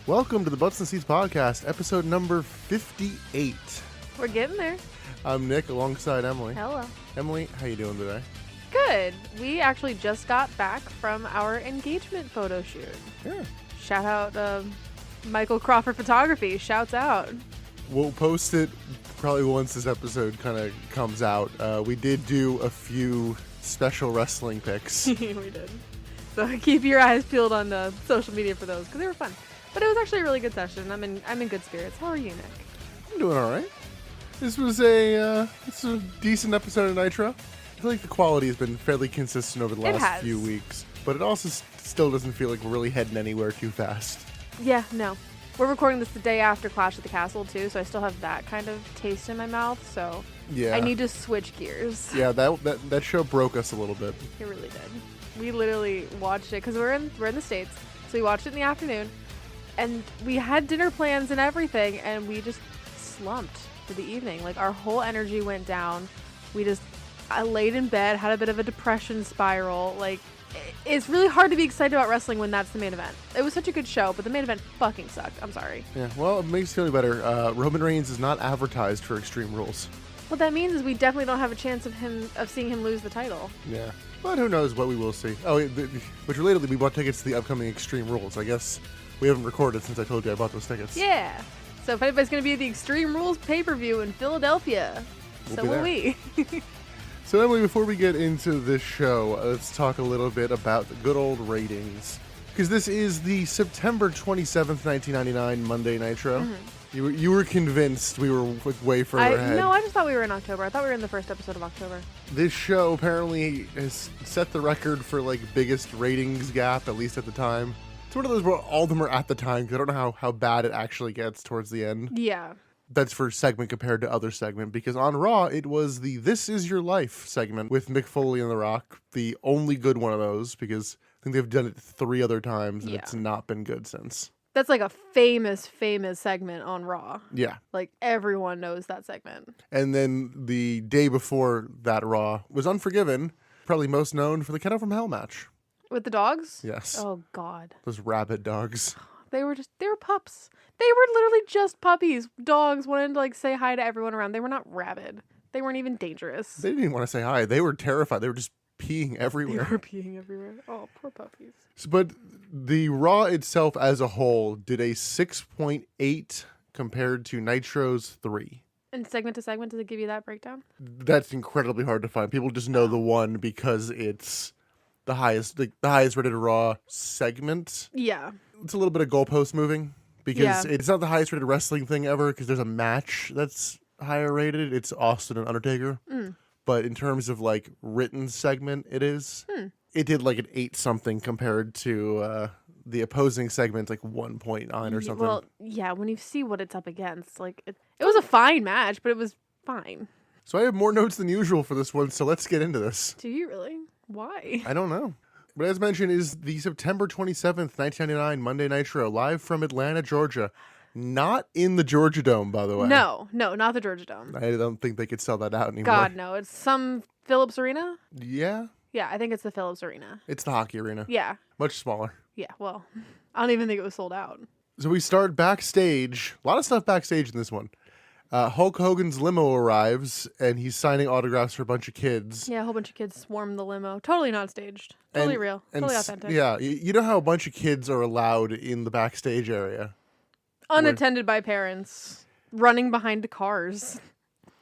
Welcome to the Butts and Seats Podcast, episode number 58. We're getting there. I'm Nick, alongside Emily. Hello. Emily, how you doing today? Good. We actually just got back from our engagement photo shoot. Yeah. Shout out Michael Crawford Photography. Shouts out. We'll post it probably once this episode kind of comes out. We did do a few special wrestling pics. We did. So keep your eyes peeled on the social media for those because they were fun. But it was actually a really good session. I'm in good spirits. How are you, Nick? I'm doing all right. This was a decent episode of Nitro. I feel like the quality has been fairly consistent over the last few weeks, but it also still doesn't feel like we're really heading anywhere too fast. Yeah, no. We're recording this the day after Clash at the Castle, too, so I still have that kind of taste in my mouth, so yeah. I need to switch gears. Yeah, that show broke us a little bit. It really did. We literally watched it, because we're in the States, so we watched it in the afternoon, and we had dinner plans and everything, and we just slumped for the evening. Like, our whole energy went down. I laid in bed, had a bit of a depression spiral. Like, it's really hard to be excited about wrestling when that's the main event. It was such a good show, but the main event fucking sucked. I'm sorry. Yeah, well, it makes you feel better. Roman Reigns is not advertised for Extreme Rules. What that means is we definitely don't have a chance of seeing him lose the title. Yeah. But who knows what we will see. Oh, which relatedly, we bought tickets to the upcoming Extreme Rules. I guess we haven't recorded since I told you I bought those tickets. Yeah. So if anybody's going to be at the Extreme Rules pay-per-view in Philadelphia, so will we. So Emily, before we get into this show, let's talk a little bit about the good old ratings. Because this is the September 27th, 1999 Monday Nitro. Mm-hmm. You were convinced we were way further ahead. No, I just thought we were in October. I thought we were in the first episode of October. This show apparently has set the record for biggest ratings gap, at least at the time. It's one of those where all of them are at the time, because I don't know how bad it actually gets towards the end. Yeah. That's for segment compared to other segment, because on Raw, it was the This Is Your Life segment with Mick Foley and The Rock, the only good one of those, because I think they've done it 3 other times, and it's not been good since. That's like a famous segment on Raw. Yeah. Like, everyone knows that segment. And then the day before that Raw was Unforgiven, probably most known for the Kennel from Hell match. With the dogs? Yes. Oh, God. Those rabid dogs. They were pups. They were literally just puppies. Dogs wanted to say hi to everyone around. They were not rabid. They weren't even dangerous. They didn't even want to say hi. They were terrified. They were just peeing everywhere. They were peeing everywhere. Oh, poor puppies. But the Raw itself as a whole did a 6.8 compared to Nitro's 3. And segment to segment, does it give you that breakdown? That's incredibly hard to find. People just know the one because it's the highest rated Raw segment. Yeah. It's a little bit of goalpost moving because it's not the highest rated wrestling thing ever, because there's a match that's higher rated. It's Austin and Undertaker. But in terms of written segment, it is. It did an 8 something compared to the opposing segment, 1.9 or something. Well, yeah, when you see what it's up against, it was a fine match, but it was fine. So I have more notes than usual for this one, so let's get into this. Do you really? Why? I don't know. But as mentioned, is the September 27th, 1999 Monday Nitro, live from Atlanta, Georgia. Not in the Georgia Dome, by the way. No, not the Georgia Dome. I don't think they could sell that out anymore. God, no. It's some Phillips Arena? Yeah? Yeah, I think it's the Phillips Arena. It's the hockey arena. Yeah. Much smaller. Yeah, well, I don't even think it was sold out. So we start backstage. A lot of stuff backstage in this one. Hulk Hogan's limo arrives, and he's signing autographs for a bunch of kids. Yeah, a whole bunch of kids swarm the limo. Totally not staged. Totally real. Totally authentic. Yeah, you know how a bunch of kids are allowed in the backstage area? Unattended by parents. Running behind cars.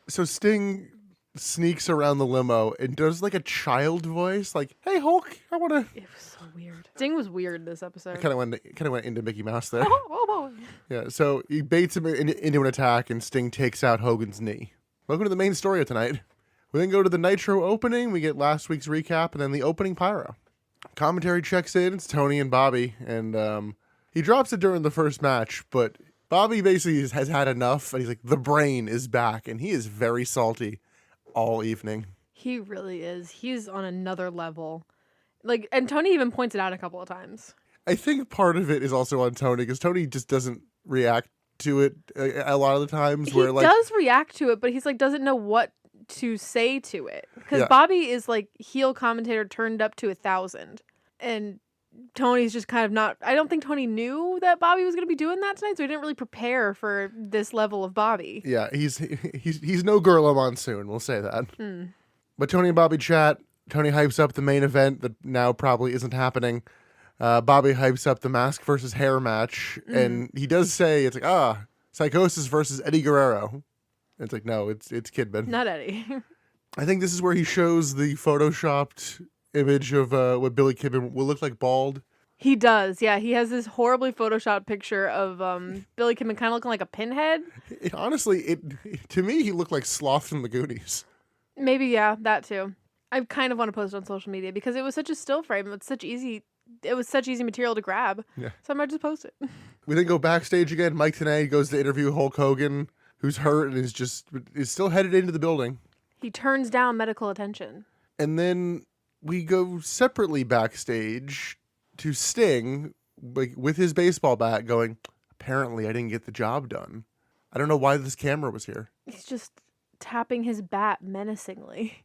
So Sting sneaks around the limo and does a child voice, "Hey Hulk, I want to." It was so weird. Sting was weird this episode. I kind of went into Mickey Mouse there. Oh boy. Yeah, so he baits him into an attack, and Sting takes out Hogan's knee. Welcome to the main story of tonight. We then go to the Nitro opening. We get last week's recap, and then the opening pyro. Commentary checks in. It's Tony and Bobby, and he drops it during the first match, but Bobby basically has had enough, and he's like, the brain is back, and he is very salty all evening. He really is. He's on another level. And Tony even points it out a couple of times. I think part of it is also on Tony, because Tony just doesn't react to it a lot of the times. He does react to it, but he's doesn't know what to say to it. Because Bobby is heel commentator turned up to 1,000. And Tony's just kind of not. I don't think Tony knew that Bobby was going to be doing that tonight, so he didn't really prepare for this level of Bobby. Yeah, he's no Gorilla Monsoon. We'll say that. Mm. But Tony and Bobby chat. Tony hypes up the main event that now probably isn't happening. Bobby hypes up the mask versus hair match, and he does say it's like Psychosis versus Eddie Guerrero. And it's like no, it's Kidman. Not Eddie. I think this is where he shows the photoshopped image of what Billy Kidman will look like bald. He does, yeah. He has this horribly photoshopped picture of Billy Kidman kind of looking like a pinhead. Honestly, to me, he looked like Sloth from the Goonies. Maybe, yeah, that too. I kind of want to post it on social media because it was such a still frame. It was such easy material to grab. Yeah. So I might just post it. We then go backstage again. Mike Tenay goes to interview Hulk Hogan, who's hurt and is still headed into the building. He turns down medical attention. And then we go separately backstage to Sting, like with his baseball bat, going, apparently I didn't get the job done. I don't know why this camera was here. He's just tapping his bat menacingly.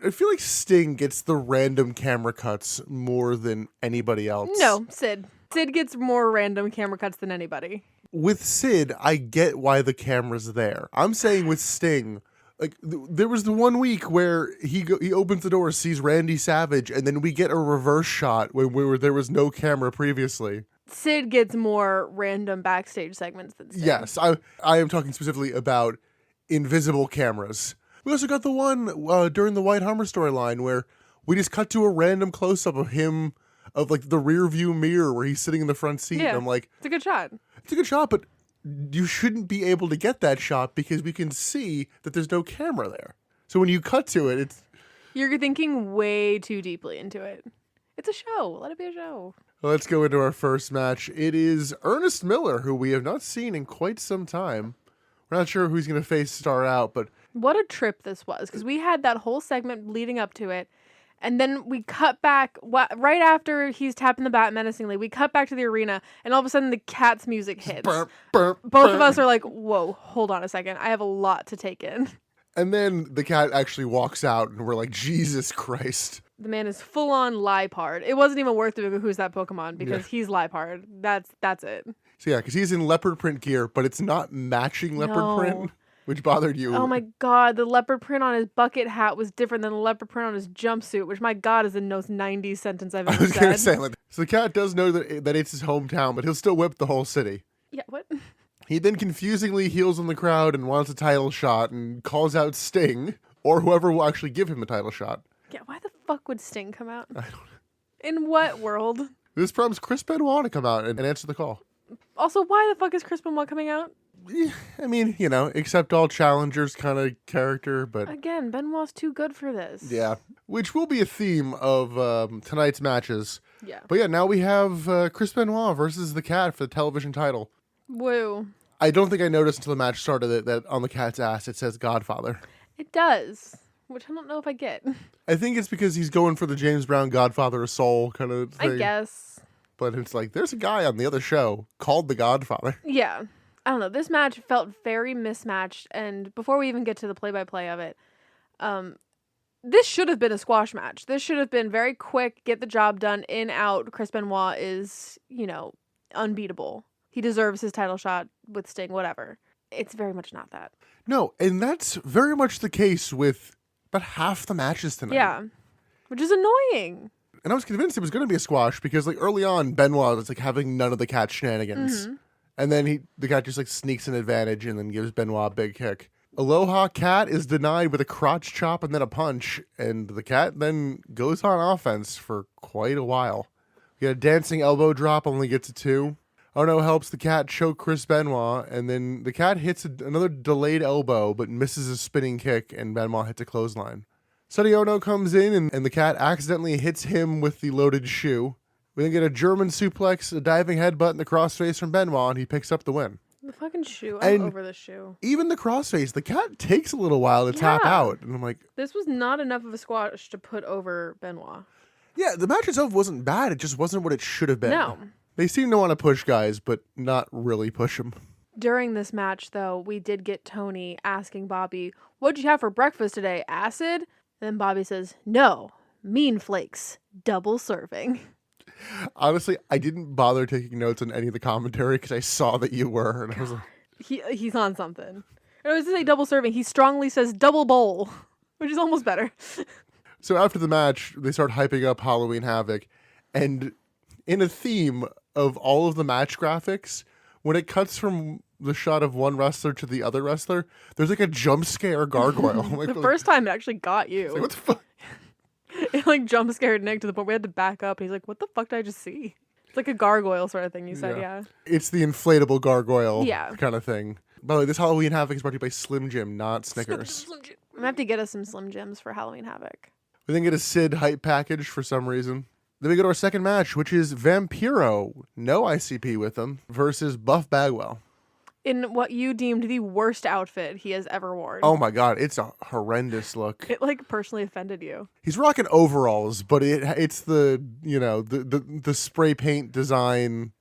I feel like Sting gets the random camera cuts more than anybody else. No, Sid. Sid gets more random camera cuts than anybody. With Sid, I get why the camera's there. I'm saying with Sting, like there was the 1 week where he opens the door, sees Randy Savage, and then we get a reverse shot where there was no camera previously. Sid gets more random backstage segments than Sting. Yes, I am talking specifically about invisible cameras. We also got the one during the White Hammer storyline where we just cut to a random close-up of him, of like the rear view mirror where he's sitting in the front seat. Yeah, and I'm like, it's a good shot. It's a good shot, but you shouldn't be able to get that shot because we can see that there's no camera there. So when you cut to it, You're thinking way too deeply into it. It's a show. Let it be a show. Let's go into our first match. It is Ernest Miller, who we have not seen in quite some time. We're not sure who he's going to face start out, but What a trip this was, because we had that whole segment leading up to it, and then we cut back, right after he's tapping the bat menacingly, we cut back to the arena, and all of a sudden the Cat's music hits. Burp, burp, Both burp. of us are like, whoa, hold on a second. I have a lot to take in. And then the cat actually walks out, and we're like, Jesus Christ. The man is full-on Liepard. It wasn't even worth doing who's that Pokemon, because he's Liepard. That's it. So yeah, because he's in leopard print gear, but it's not matching leopard print, which bothered you. Oh my god, the leopard print on his bucket hat was different than the leopard print on his jumpsuit, which, my god, is the most 90s sentence I've ever I was said. going to say, like, so the cat does know that it's his hometown, but he'll still whip the whole city. Yeah, what? He then confusingly heals on the crowd and wants a title shot and calls out Sting, or whoever will actually give him a title shot. Yeah, why the fuck would Sting come out? I don't know. In what world? This prompts Chris Benoit to come out and answer the call. Also, why the fuck is Chris Benoit coming out? I mean, accept all challengers kind of character, but Again, Benoit's too good for this. yeah. Which will be a theme of tonight's matches. Yeah. But yeah, now we have Chris Benoit versus the Cat for the television title. Woo. I don't think I noticed until the match started that on the Cat's ass it says Godfather. It does. Which I don't know if I get. I think it's because he's going for the James Brown Godfather of Soul kind of thing. I guess. But it's like, there's a guy on the other show called the Godfather. Yeah. I don't know. This match felt very mismatched. And before we even get to the play-by-play of it, this should have been a squash match. This should have been very quick, get the job done, in, out. Chris Benoit is, unbeatable. He deserves his title shot with Sting, whatever. It's very much not that. No, and that's very much the case with about half the matches tonight. Yeah. Which is annoying. And I was convinced it was going to be a squash because, like, early on, Benoit was, like, having none of the Cat's shenanigans. Mm-hmm. And then the Cat just, like, sneaks an advantage and then gives Benoit a big kick. Aloha Cat is denied with a crotch chop and then a punch. And the Cat then goes on offense for quite a while. We got a dancing elbow drop, only gets a 2. Oh no helps the Cat choke Chris Benoit. And then the Cat hits another delayed elbow but misses a spinning kick and Benoit hits a clothesline. Sonny Ono comes in and the Cat accidentally hits him with the loaded shoe. We then get a German suplex, a diving headbutt, and the crossface from Benoit, and he picks up the win. The fucking shoe. I'm And over the shoe. even the crossface, the Cat takes a little while to tap Yeah. out. And I'm like, This was not enough of a squash to put over Benoit. yeah, the match itself wasn't bad. It just wasn't what it should have been. No. They seem to want to push guys, but not really push them. During this match, though, we did get Tony asking Bobby, "What'd you have for breakfast today? Acid?" And then Bobby says, "No, mean flakes, double serving." Honestly, I didn't bother taking notes on any of the commentary because I saw that you were, and I was like, He's on something. And I was to say double serving. He strongly says double bowl, which is almost better. so after the match, they start hyping up Halloween Havoc, and in a theme of all of the match graphics, when it cuts from the shot of one wrestler to the other wrestler, there's like a jump scare gargoyle. The first time it actually got you. Like, what the fuck? It like jump scared Nick to the point we had to back up. He's like, "What the fuck did I just see?" It's like a gargoyle sort of thing. You said, yeah. It's the inflatable gargoyle Yeah. kind of thing. By the way, this Halloween Havoc is brought to you by Slim Jim, not Snickers. I'm gonna have to get us some Slim Jims for Halloween Havoc. We then get a Sid hype package for some reason. Then we go to our second match, which is Vampiro, no ICP with him, versus Buff Bagwell. In what you deemed the worst outfit he has ever worn. Oh my god, it's a horrendous look. It like personally offended you. He's rocking overalls, but it's the, you know, the spray paint design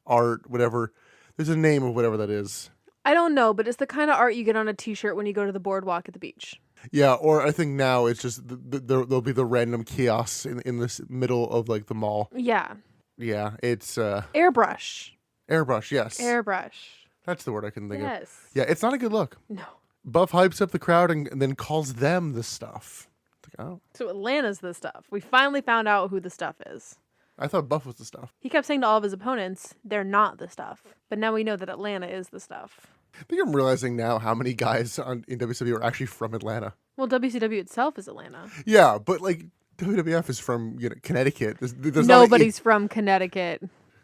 art, whatever. There's a name of whatever that is. I don't know, but it's the kind of art you get on a t-shirt when you go to the boardwalk at the beach. Yeah, or I think now it's just there'll be the random kiosks in this middle of like the mall. Yeah. Yeah, it's Airbrush. airbrush. Yes, Airbrush. that's the word I can think of. Yes. Yeah, it's not a good look. No. Buff hypes up the crowd and then calls them the stuff. It's like, oh, So Atlanta's the stuff. We finally found out who the stuff is. I thought Buff was the stuff. He kept saying to all of his opponents, they're not the stuff. But now we know that Atlanta is the stuff. I think I'm realizing now how many guys in WCW are actually from Atlanta. Well, WCW itself is Atlanta. Yeah, but like WWF is from Connecticut. There's Nobody's from Connecticut.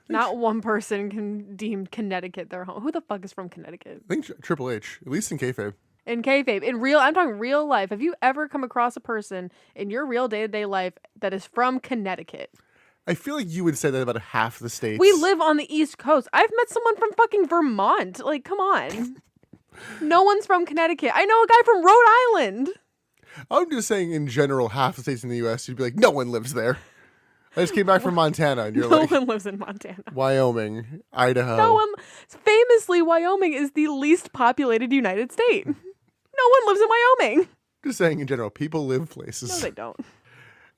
Not one person can deem Connecticut their home. Who the fuck is from Connecticut? I think Triple H, at least in kayfabe. In kayfabe, I'm talking real life. Have you ever come across a person in your real day-to-day life that is from Connecticut? I feel like you would say that about half the states. We live on the East Coast. I've met someone from fucking Vermont. Like, come on. No one's from Connecticut. I know a guy from Rhode Island. I'm just saying, in general, half the states in the U.S., you'd be like, no one lives there. I just came back from Montana, and you're No like, one lives in Montana. Wyoming, Idaho. No one. Famously, Wyoming is the least populated United State. No one lives in Wyoming. Just saying, in general, people live places. No, they don't.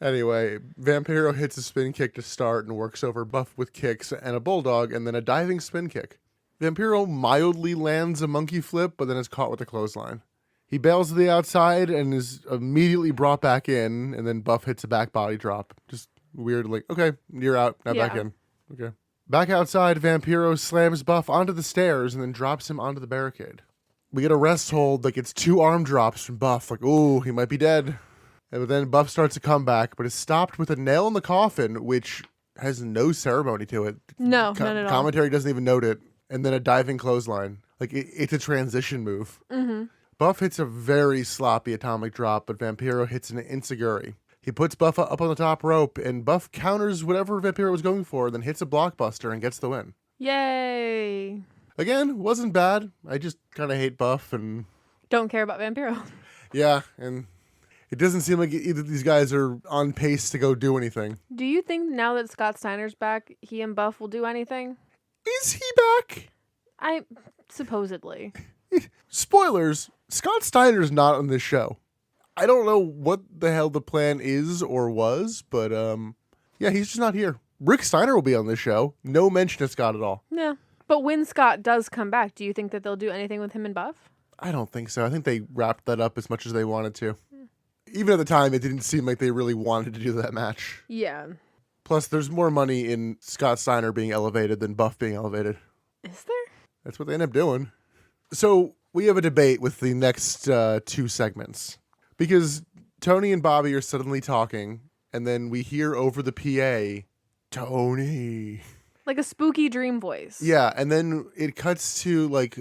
Anyway, Vampiro hits a spin kick to start and works over Buff with kicks and a bulldog and then a diving spin kick. Vampiro mildly lands a monkey flip, but then is caught with a clothesline. He bails to the outside and is immediately brought back in, and then Buff hits a back body drop. Just weird, like, okay, you're out, now back Yeah. in. Okay. Back outside, Vampiro slams Buff onto the stairs and then drops him onto the barricade. We get a rest hold that gets 2 arm drops from Buff, like, ooh, he might be dead. And then Buff starts a comeback, but is stopped with a nail in the coffin, which has no ceremony to it. No, none at all. Commentary doesn't even note it. And then a diving clothesline. Like, it's a transition move. Mm-hmm. Buff hits a very sloppy atomic drop, but Vampiro hits an enziguri. He puts Buff up on the top rope, and Buff counters whatever Vampiro was going for, then hits a blockbuster and gets the win. Yay. Again, wasn't bad. I just kind of hate Buff, and Don't care about Vampiro. yeah, and it doesn't seem like either of these guys are on pace to go do anything. Do you think now that Scott Steiner's back, he and Buff will do anything? Is he back? Supposedly. Spoilers, Scott Steiner's not on this show. I don't know what the hell the plan is or was, but yeah, he's just not here. Rick Steiner will be on this show. No mention of Scott at all. Yeah. But when Scott does come back, do you think that they'll do anything with him and Buff? I don't think so. I think they wrapped that up as much as they wanted to. Even at the time, it didn't seem like they really wanted to do that match. Yeah. Plus, there's more money in Scott Steiner being elevated than Buff being elevated. Is there? That's what they end up doing. So we have a debate with the next 2 segments. Because Tony and Bobby are suddenly talking, and then we hear over the PA, Tony. Like a spooky dream voice. Yeah, and then it cuts to like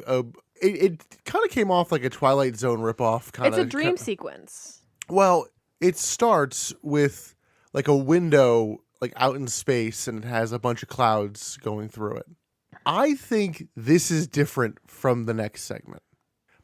it kind of came off like a Twilight Zone ripoff kind of. It's a dream sequence. Well, it starts with like a window like out in space, and it has a bunch of clouds going through it. I think this is different from the next segment.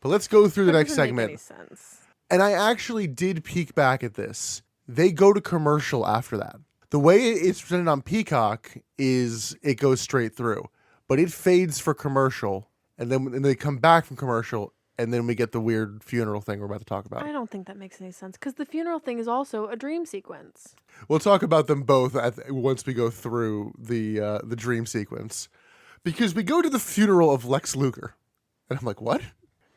But let's go through the next segment. Make any sense. And I actually did peek back at this. They go to commercial after that. The way it's presented on Peacock is it goes straight through, but it fades for commercial, and then when they come back from commercial, and then we get the weird funeral thing we're about to talk about. I don't think that makes any sense because the funeral thing is also a dream sequence. We'll talk about them both once we go through the dream sequence, because we go to the funeral of Lex Luger, and I'm like, what?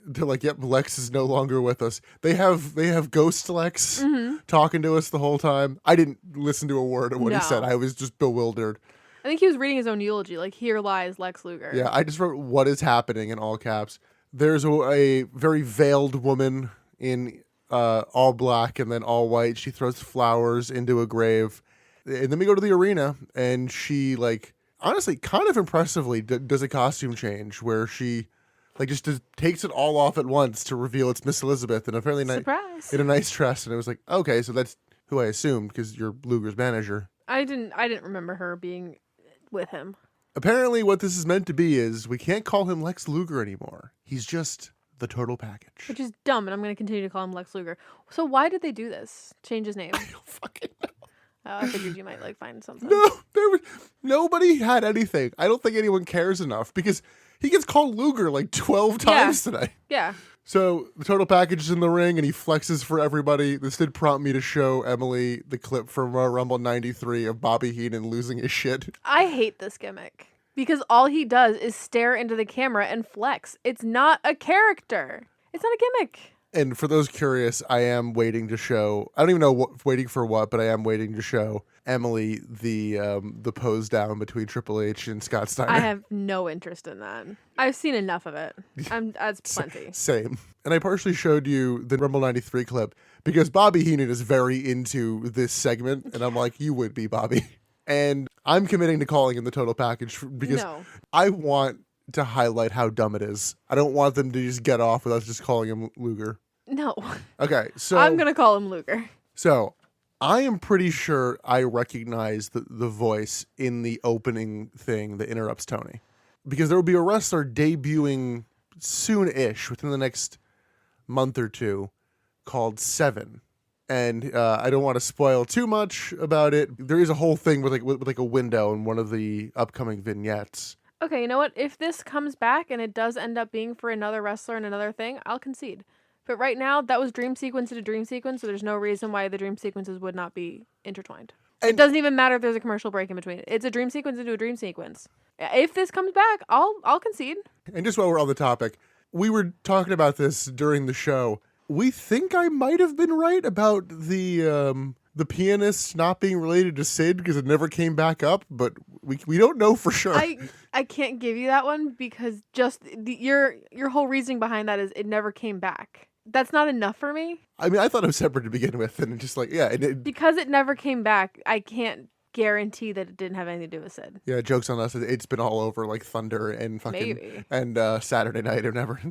They're like, yep, Lex is no longer with us. They have Ghost Lex talking to us the whole time. I didn't listen to a word of what he said. I was just bewildered. I think he was reading his own eulogy, like, here lies Lex Luger. Yeah, I just wrote, what is happening in all caps. There's a very veiled woman in all black and then all white. She throws flowers into a grave. And then we go to the arena, and she, like, honestly, kind of impressively does a costume change where she... like, just takes it all off at once to reveal it's Miss Elizabeth in a fairly nice, surprise, in a nice dress, and it was like, okay, so that's who I assumed because you're Luger's manager. I didn't remember her being with him. Apparently, what this is meant to be is we can't call him Lex Luger anymore. He's just the total package, which is dumb, and I'm going to continue to call him Lex Luger. So why did they do this? Change his name? I don't fucking know. I figured you might find something. No, nobody had anything. I don't think anyone cares enough because he gets called Luger like 12 times today. Yeah. So the total package is in the ring and he flexes for everybody. This did prompt me to show Emily the clip from Rumble 93 of Bobby Heenan losing his shit. I hate this gimmick because all he does is stare into the camera and flex. It's not a character. It's not a gimmick. And for those curious, I am waiting to show, I don't even know waiting for what, but I am waiting to show Emily the pose down between Triple H and Scott Steiner. I have no interest in that. I've seen enough of it. That's plenty. Same. And I partially showed you the Rumble 93 clip because Bobby Heenan is very into this segment, and I'm like, you would be, Bobby. And I'm committing to calling him the total package because I want to highlight how dumb it is. I don't want them to just get off without just calling him Luger. No. Okay, so... I'm going to call him Luger. So, I am pretty sure I recognize the voice in the opening thing that interrupts Tony. Because there will be a wrestler debuting soon-ish, within the next month or two, called Seven. And I don't want to spoil too much about it. There is a whole thing with a window in one of the upcoming vignettes. Okay, you know what? If this comes back and it does end up being for another wrestler and another thing, I'll concede. But right now, that was dream sequence to dream sequence, so there's no reason why the dream sequences would not be intertwined. And it doesn't even matter if there's a commercial break in between. It's a dream sequence into a dream sequence. If this comes back, I'll concede. And just while we're on the topic, we were talking about this during the show. We think I might have been right about the pianist not being related to Sid because it never came back up, but we don't know for sure. I can't give you that one because just your whole reasoning behind that is it never came back. That's not enough for me. I mean, I thought it was separate to begin with, and just like, yeah. Because it never came back, I can't guarantee that it didn't have anything to do with Sid. Yeah, joke's on us. It's been all over like Thunder and fucking... Maybe. And Saturday Night or never.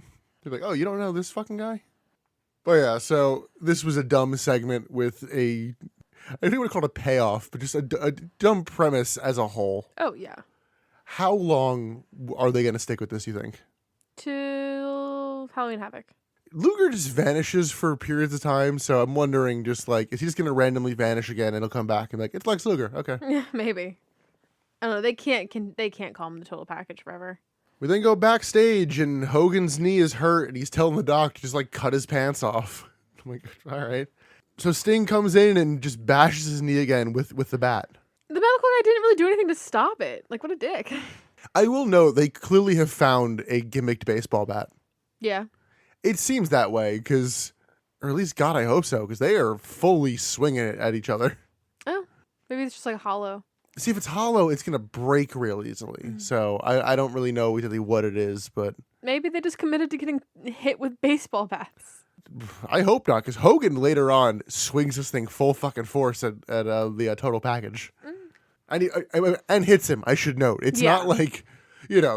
They're like, oh, you don't know this fucking guy? But yeah, so this was a dumb segment with I don't even want to call it a payoff, but just a dumb premise as a whole. Oh, yeah. How long are they going to stick with this, you think? Till Halloween Havoc. Luger just vanishes for periods of time, so I'm wondering just like, is he just going to randomly vanish again and he'll come back and be like, it's Lex Luger, okay. Yeah, maybe. I don't know, they can't call him the total package forever. We then go backstage and Hogan's knee is hurt and he's telling the doc to just like cut his pants off. I'm like, all right. So Sting comes in and just bashes his knee again with the bat. The medical guy didn't really do anything to stop it. Like, what a dick. I will note, they clearly have found a gimmicked baseball bat. Yeah. It seems that way, because, or at least, God, I hope so, because they are fully swinging it at each other. Oh, maybe it's just like hollow. See, if it's hollow, it's going to break real easily. Mm-hmm. So I don't really know exactly what it is, but... Maybe they just committed to getting hit with baseball bats. I hope not, because Hogan later on swings this thing full fucking force at the total package. And hits him, I should note. It's not like,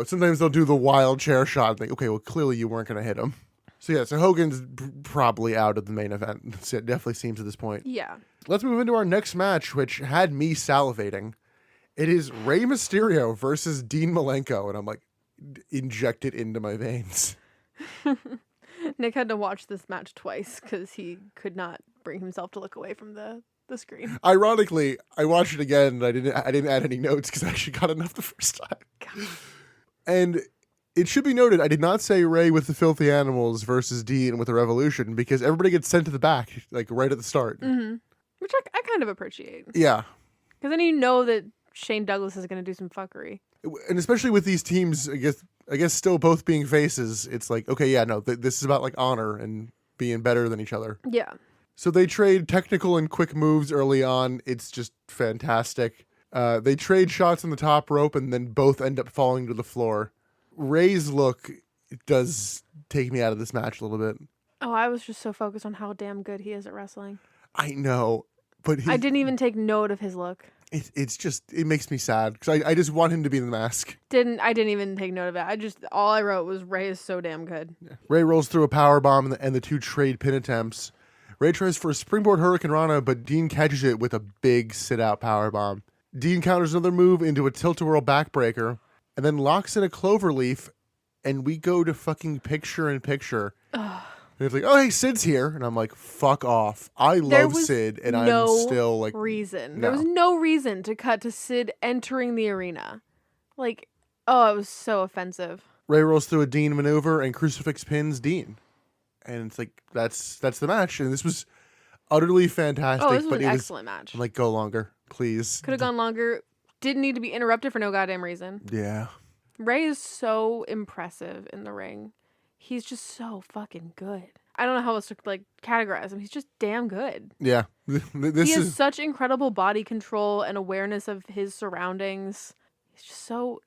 sometimes they'll do the wild chair shot and think, okay, well, clearly you weren't going to hit him. So Hogan's probably out of the main event. It definitely seems at this point. Yeah. Let's move into our next match, which had me salivating. It is Rey Mysterio versus Dean Malenko, and I'm like, inject it into my veins. Nick had to watch this match twice because he could not bring himself to look away from the screen. Ironically, I watched it again and I didn't add any notes because I actually got enough the first time. God. And It should be noted, I did not say Ray with the Filthy Animals versus Dean with the Revolution because everybody gets sent to the back, like right at the start. Mm-hmm. Which I kind of appreciate. Yeah. Because then you know that Shane Douglas is going to do some fuckery. And especially with these teams, I guess still both being faces, it's like, okay, yeah, no, this is about like honor and being better than each other. Yeah. So they trade technical and quick moves early on. It's just fantastic. They trade shots on the top rope and then both end up falling to the floor. Ray's look does take me out of this match a little bit. Oh, I was just so focused on how damn good he is at wrestling. I know, but I didn't even take note of his look. It's just, it makes me sad because I just want him to be in the mask. I didn't even take note of it. All I wrote was Ray is so damn good. Yeah. Ray rolls through a power bomb and the two trade pin attempts. Ray tries for a springboard Hurricane Rana, but Dean catches it with a big sit-out power bomb. Dean counters another move into a tilt-a-whirl backbreaker, and then locks in a cloverleaf, and we go to fucking picture-in-picture. And it's like, oh, hey, Sid's here. And I'm like, fuck off. I love Sid, and I'm still like... reason. No. There was no reason to cut to Sid entering the arena. Like, oh, it was so offensive. Ray rolls through a Dean maneuver, and Crucifix pins Dean. And it's like, that's the match. And this was utterly fantastic. Oh, this was an excellent match. I'm like, go longer, please. Could have gone longer. Didn't need to be interrupted for no goddamn reason. Yeah. Ray is so impressive in the ring. He's just so fucking good. I don't know how else to like categorize him. He's just damn good. Yeah. He has such incredible body control and awareness of his surroundings. He's just so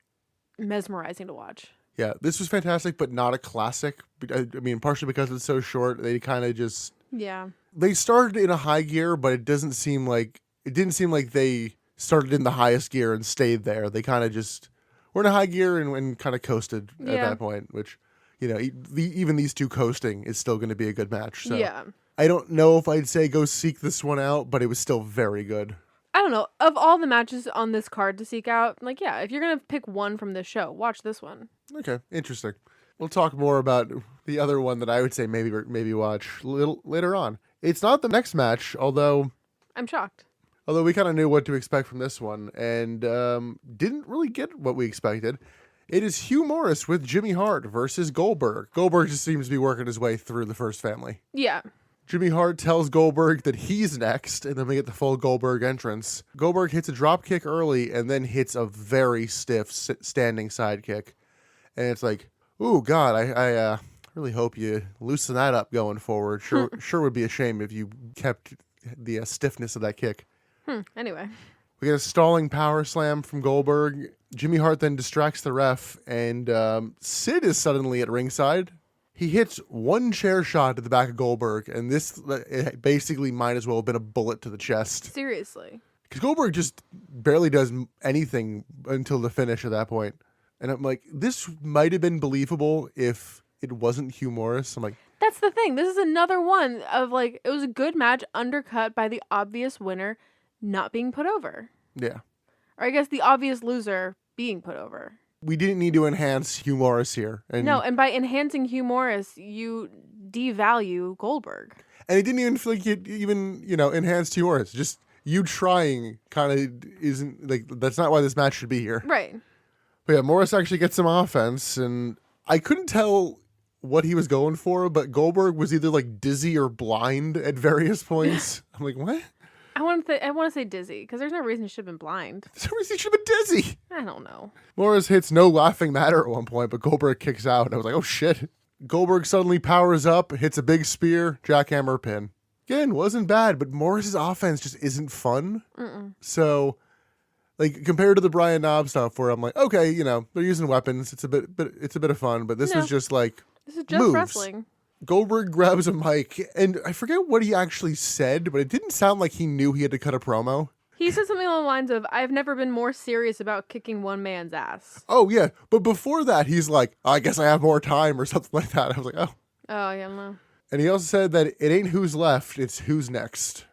mesmerizing to watch. Yeah, this was fantastic, but not a classic. I mean, partially because it's so short. They kind of just... Yeah. They started in a high gear, but it didn't seem like they started in the highest gear and stayed there. They kind of just were in a high gear and kind of coasted at that point, which, you know, even these two coasting is still going to be a good match. So yeah. I don't know if I'd say go seek this one out, but it was still very good. I don't know. Of all the matches on this card to seek out, like, yeah, if you're going to pick one from this show, watch this one. Okay, interesting. We'll talk more about the other one that I would say maybe watch later on. It's not the next match, although... I'm shocked. Although we kind of knew what to expect from this one and didn't really get what we expected. It is Hugh Morris with Jimmy Hart versus Goldberg. Goldberg just seems to be working his way through the first family. Yeah. Jimmy Hart tells Goldberg that he's next, and then we get the full Goldberg entrance. Goldberg hits a drop kick early and then hits a very stiff standing side kick. And it's like, ooh, God, I really hope you loosen that up going forward. Sure would be a shame if you kept the stiffness of that kick. Anyway. We get a stalling power slam from Goldberg. Jimmy Hart then distracts the ref, and Sid is suddenly at ringside. He hits one chair shot to the back of Goldberg, and this basically might as well have been a bullet to the chest. Seriously. Because Goldberg just barely does anything until the finish at that point. And I'm like, this might have been believable if it wasn't Hugh Morris. I'm like... That's the thing. This is another one of, like, it was a good match undercut by the obvious winner not being put over. Yeah. Or I guess the obvious loser being put over. We didn't need to enhance Hugh Morris here. No, and by enhancing Hugh Morris, you devalue Goldberg. And it didn't even feel like it even, enhanced Hugh Morris. Just you trying kind of isn't, like, that's not why this match should be here. Right. But yeah, Morris actually gets some offense, and I couldn't tell what he was going for, but Goldberg was either, like, dizzy or blind at various points. I'm like, what? I want to say dizzy, because there's no reason he should have been blind. There's no reason he should have been dizzy. I don't know. Morris hits no laughing matter at one point, but Goldberg kicks out. And I was like, oh, shit. Goldberg suddenly powers up, hits a big spear, jackhammer pin. Again, wasn't bad, but Morris's offense just isn't fun. So, like, compared to the Brian Knob stuff, where I'm like, okay, they're using weapons. It's a bit of fun, but this was just like this is just moves. Wrestling. Goldberg grabs a mic, and I forget what he actually said, but it didn't sound like he knew he had to cut a promo. He said something along the lines of, I've never been more serious about kicking one man's ass. Oh, yeah. But before that, he's like, I guess I have more time or something like that. I was like, oh. Oh, yeah, no. And he also said that it ain't who's left, it's who's next.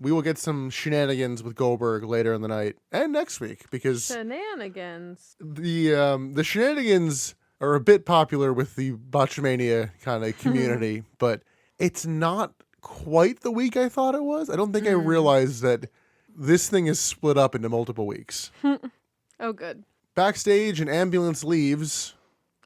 We will get some shenanigans with Goldberg later in the night and next week because... Shenanigans. The shenanigans are a bit popular with the Botchamania kind of community, but it's not quite the week I thought it was. I don't think I realized that this thing is split up into multiple weeks. Oh, good. Backstage, an ambulance leaves.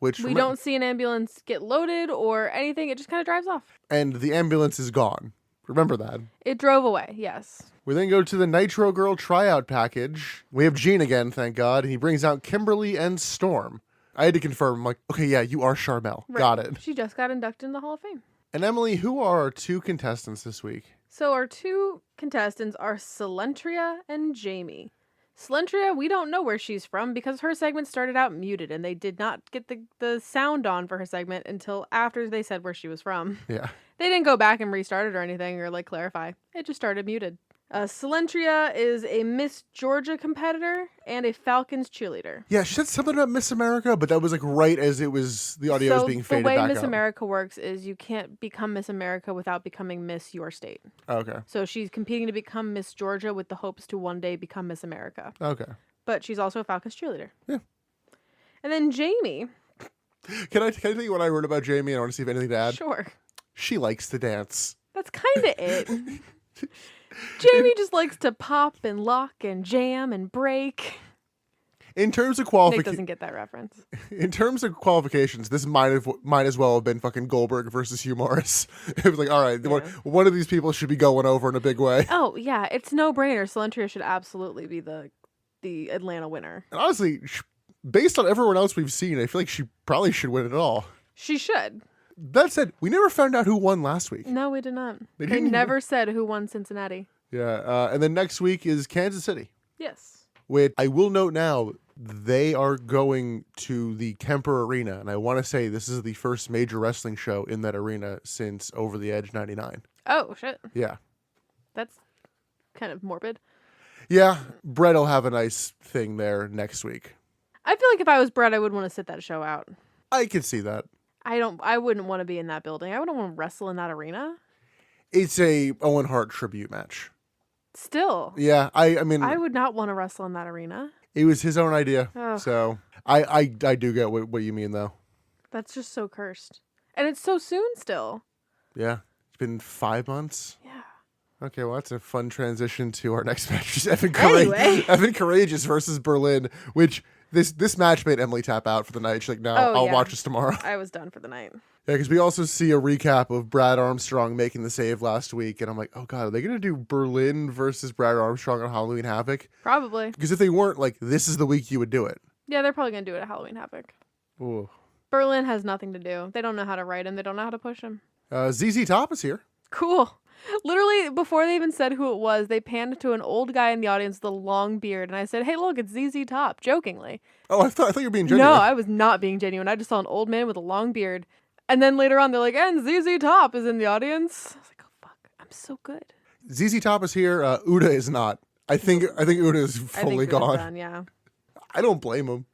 which We don't see an ambulance get loaded or anything. It just kind of drives off. and the ambulance is gone. Remember that. It drove away, yes. We then go to the Nitro Girl tryout package. We have Gene again, thank God. And he brings out Kimberly and Storm. I had to confirm, like, okay, yeah, you are Charmel. Right. Got it. She just got inducted in the Hall of Fame. And Emily, who are our 2 contestants this week? So our 2 contestants are Celentria and Jamie. Celentria, we don't know where she's from because her segment started out muted and they did not get the sound on for her segment until after they said where she was from. Yeah. They didn't go back and restart it or anything or like clarify. It just started muted. Celentria is a Miss Georgia competitor and a Falcons cheerleader. Yeah, she said something about Miss America, but that was like right as it was, the audio was being faded back the way up. Miss America works is you can't become Miss America without becoming Miss your state. Okay. So she's competing to become Miss Georgia with the hopes to one day become Miss America. Okay. But she's also a Falcons cheerleader. Yeah. And then Jamie. Can I tell you what I wrote about Jamie? I want to see if anything to add. Sure. She likes to dance. That's kind of it. Jamie just likes to pop and lock and jam and break. In terms of Nick qualifications, doesn't get that reference. in terms of qualifications, this might as well have been fucking Goldberg versus Hugh Morris. It was like, all right, Yeah. one of these people should be going over in a big way. Oh, yeah. It's no brainer. Celentria should absolutely be the Atlanta winner. And honestly, based on everyone else we've seen, I feel like she probably should win it all. She should. That said, we never found out who won last week. No, we did not. They They didn't never said who won Cincinnati. Yeah, and then next week is Kansas City, Yes. which I will note now, they are going to the Kemper Arena, and I want to say this is the first major wrestling show in that arena since Over the Edge 99. Oh, shit. Yeah. That's kind of morbid. Yeah, Brett will have a nice thing there next week. I feel like if I was Brett, I would want to sit that show out. I could see that. I wouldn't want to be in that building. I wouldn't want to wrestle in that arena. It's a Owen Hart tribute match. Still. Yeah, I mean, I would not want to wrestle in that arena. it was his own idea, Ugh. so I do get what you mean, though. That's just so cursed. And it's so soon still. Yeah, it's been 5 months. Yeah. Okay, well, that's a fun transition to our next match. Is Evan Courageous versus Berlyn, which this match made Emily tap out for the night. She's like, no, I'll yeah. watch this tomorrow. I was done for the night. Yeah, because we also see a recap of Brad Armstrong making the save last week, and I'm like, oh god, are they gonna do Berlyn versus Brad Armstrong on Halloween Havoc? Probably. Because if they weren't, like, this is the week you would do it. Yeah, they're probably going to do it at Halloween Havoc. Ooh. Berlyn has nothing to do. They don't know how to write him. They don't know how to push him. ZZ Top is here. Cool. Literally, before they even said who it was, they panned to an old guy in the audience with a long beard, and I said, hey, look, it's ZZ Top, jokingly. Oh, I thought you were being genuine. No, I was not being genuine. I just saw an old man with a long beard. And then later on, they're like, and ZZ Top is in the audience. I was like, oh, fuck, I'm so good. ZZ Top is here. Uda is not. I think Uda is fully gone. Done, yeah. I don't blame him.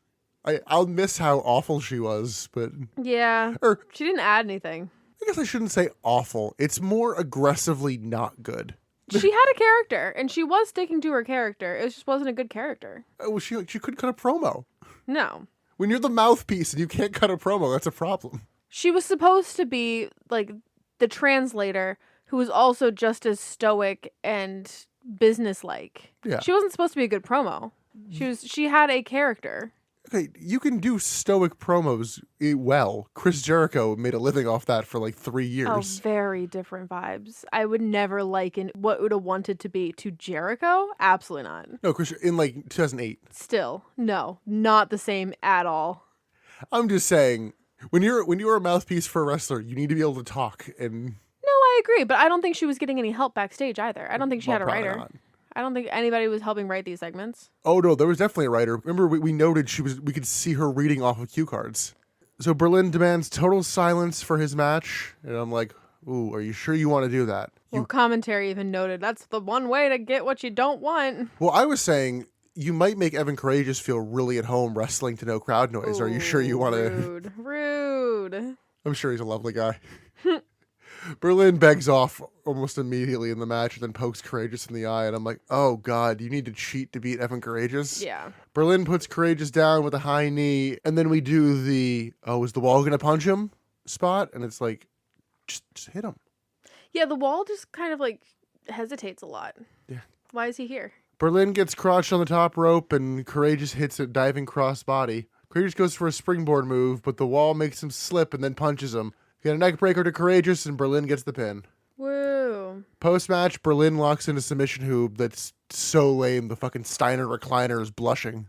I'll miss how awful she was, but Yeah. Or- She didn't add anything. I guess I shouldn't say awful. It's more aggressively not good. She had a character, and she was sticking to her character. It just wasn't a good character. Well, she couldn't cut a promo. No. When you're the mouthpiece and you can't cut a promo, that's a problem. She was supposed to be, like, the translator who was also just as stoic and businesslike. Yeah. She wasn't supposed to be a good promo. She had a character. Okay, you can do stoic promos well. Chris Jericho made a living off that for like 3 years. Oh, very different vibes. I would never liken what Uda wanted to be to Jericho. Absolutely not. No, Chris, in like 2008. Still, no, not the same at all. I'm just saying, when you're a mouthpiece for a wrestler, you need to be able to talk. And No, I agree, but I don't think she was getting any help backstage either. I don't think she well, had a probably writer. not. I don't think anybody was helping write these segments. Oh no, there was definitely a writer. Remember, we noted we could see her reading off of cue cards. So Berlyn demands total silence for his match, and I'm like, ooh, are you sure you want to do that? Well, commentary even noted that's the one way to get what you don't want. Well, I was saying you might make Evan Courageous feel really at home wrestling to no crowd noise. Are you sure you want to? Rude. I'm sure he's a lovely guy. Berlyn begs off almost immediately in the match and then pokes Courageous in the eye. And I'm like, oh, God, you need to cheat to beat Evan Courageous? Yeah. Berlyn puts Courageous down with a high knee. And then we do the, is the wall going to punch him spot? And it's like, just hit him. Yeah, the wall just kind of like hesitates a lot. Yeah. Why is he here? Berlyn gets crotched on the top rope and Courageous hits a diving cross body. Courageous goes for a springboard move, but the wall makes him slip and then punches him. You get a neck breaker to Courageous, and Berlyn gets the pin. Woo. Post-match, Berlyn locks in a submission hoop that's so lame. The fucking Steiner recliner is blushing.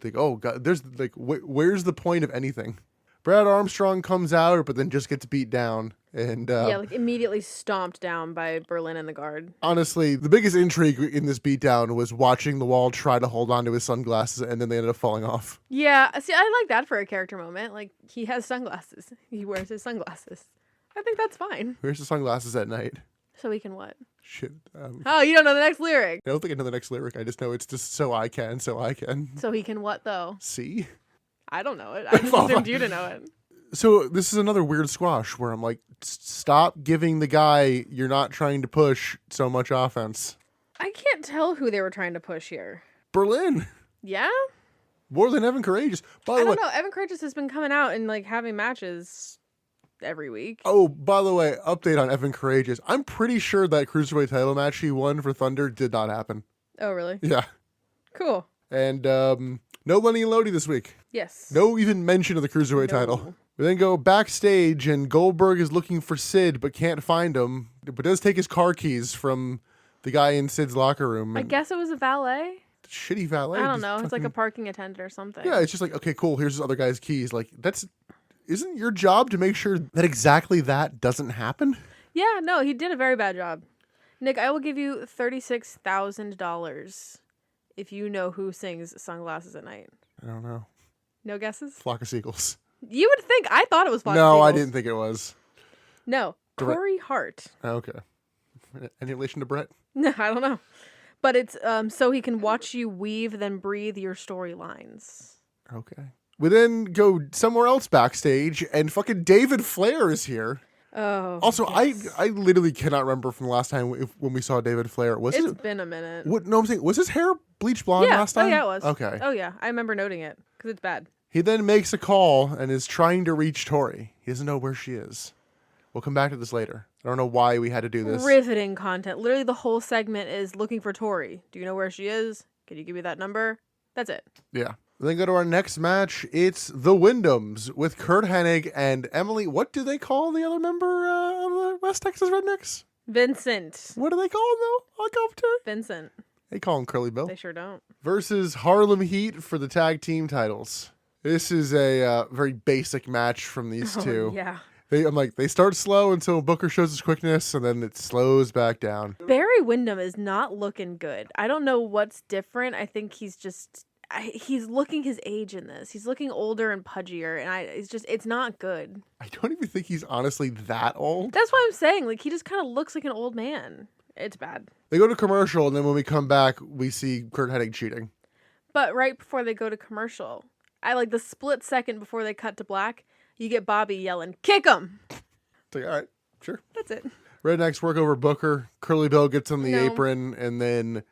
Think, oh god, there's like, where's the point of anything? Brad Armstrong comes out, but then just gets beat down. And like immediately stomped down by Berlyn and the guard. Honestly, the biggest intrigue in this beatdown was watching the wall try to hold on to his sunglasses, and then they ended up falling off. Yeah, see, I like that for a character moment. Like, he has sunglasses. He wears his sunglasses. I think that's fine. Wears the sunglasses at night. So he can what? Shit. Oh, you don't know the next lyric. I don't think I know the next lyric. I just know it's just so I can. So he can what, though? See? I don't know it. I just assumed you to know it. So this is another weird squash where I'm like, stop giving the guy you're not trying to push so much offense. I can't tell who they were trying to push here. Berlyn. Yeah? More than Evan Courageous. By the way, I don't know. Evan Courageous has been coming out and like having matches every week. Oh, by the way, update on Evan Courageous. I'm pretty sure that Cruiserweight title match he won for Thunder did not happen. Oh, really? Yeah. Cool. And no Lenny and Lodi this week. Yes. No even mention of the Cruiserweight title. We then go backstage, and Goldberg is looking for Sid, but can't find him. But does take his car keys from the guy in Sid's locker room. I guess it was a valet. Shitty valet. I don't know. It's like a parking attendant or something. Yeah, it's just like, okay, cool. Here's this other guy's keys. Like, isn't your job to make sure that exactly that doesn't happen? Yeah, no, he did a very bad job. Nick, I will give you $36,000 if you know who sings Sunglasses at Night. I don't know. No guesses? Flock of Seagulls. You would think. I thought it was Flock of No, Seagulls. I didn't think it was. No, Corey Hart. Okay. Any relation to Brett? No, I don't know. But it's so he can watch you weave, then breathe your storylines. Okay. We then go somewhere else backstage, and fucking David Flair is here. Oh. Also, yes. I literally cannot remember from the last time when we saw David Flair. It's been a minute. No, I'm saying, was his hair bleached blonde last time? Oh, yeah, it was. Okay. Oh, yeah. I remember noting it because it's bad. He then makes a call and is trying to reach Tori. He doesn't know where she is. We'll come back to this later. I don't know why we had to do this. Riveting content. Literally, the whole segment is looking for Tori. Do you know where she is? Can you give me that number? That's it. Yeah. Then go to our next match. It's the Wyndhams with Kurt Hennig and Emily. What do they call the other member of the West Texas Rednecks? Vincent. What do they call him, though, on commentary? Vincent. They call him Curly Bill. They sure don't. Versus Harlem Heat for the tag team titles. This is a very basic match from these two. Yeah. They start slow until Booker shows his quickness, and then it slows back down. Barry Windham is not looking good. I don't know what's different. I think he's just... he's looking his age in this. He's looking older and pudgier, and it's not good. I don't even think he's honestly that old. That's what I'm saying. Like, he just kind of looks like an old man. It's bad. They go to commercial, and then when we come back, we see Kurt Hennig cheating. But right before they go to commercial, I like the split second before they cut to black, you get Bobby yelling, "Kick him!" It's like, all right, sure. That's it. Rednecks work over Booker. Curly Bill gets on the No. apron, and then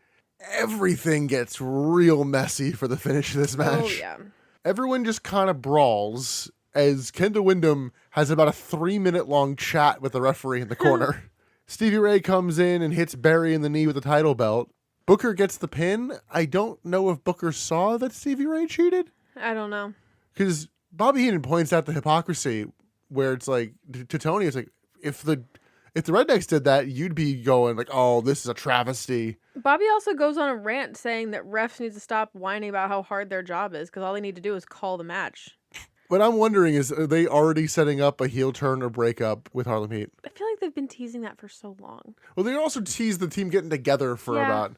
everything gets real messy for the finish of this match. Oh, yeah. Everyone just kind of brawls as Kendall Windham has about a 3-minute long chat with the referee in the corner. Stevie Ray comes in and hits Barry in the knee with the title belt. Booker gets the pin. I don't know if Booker saw that Stevie Ray cheated. I don't know. Because Bobby Heenan points out the hypocrisy where it's like, to Tony, it's like, if the Rednecks did that, you'd be going like, oh, this is a travesty. Bobby also goes on a rant saying that refs need to stop whining about how hard their job is because all they need to do is call the match. What I'm wondering is, are they already setting up a heel turn or breakup with Harlem Heat? I feel like they've been teasing that for so long. Well, they also teased the team getting together for about,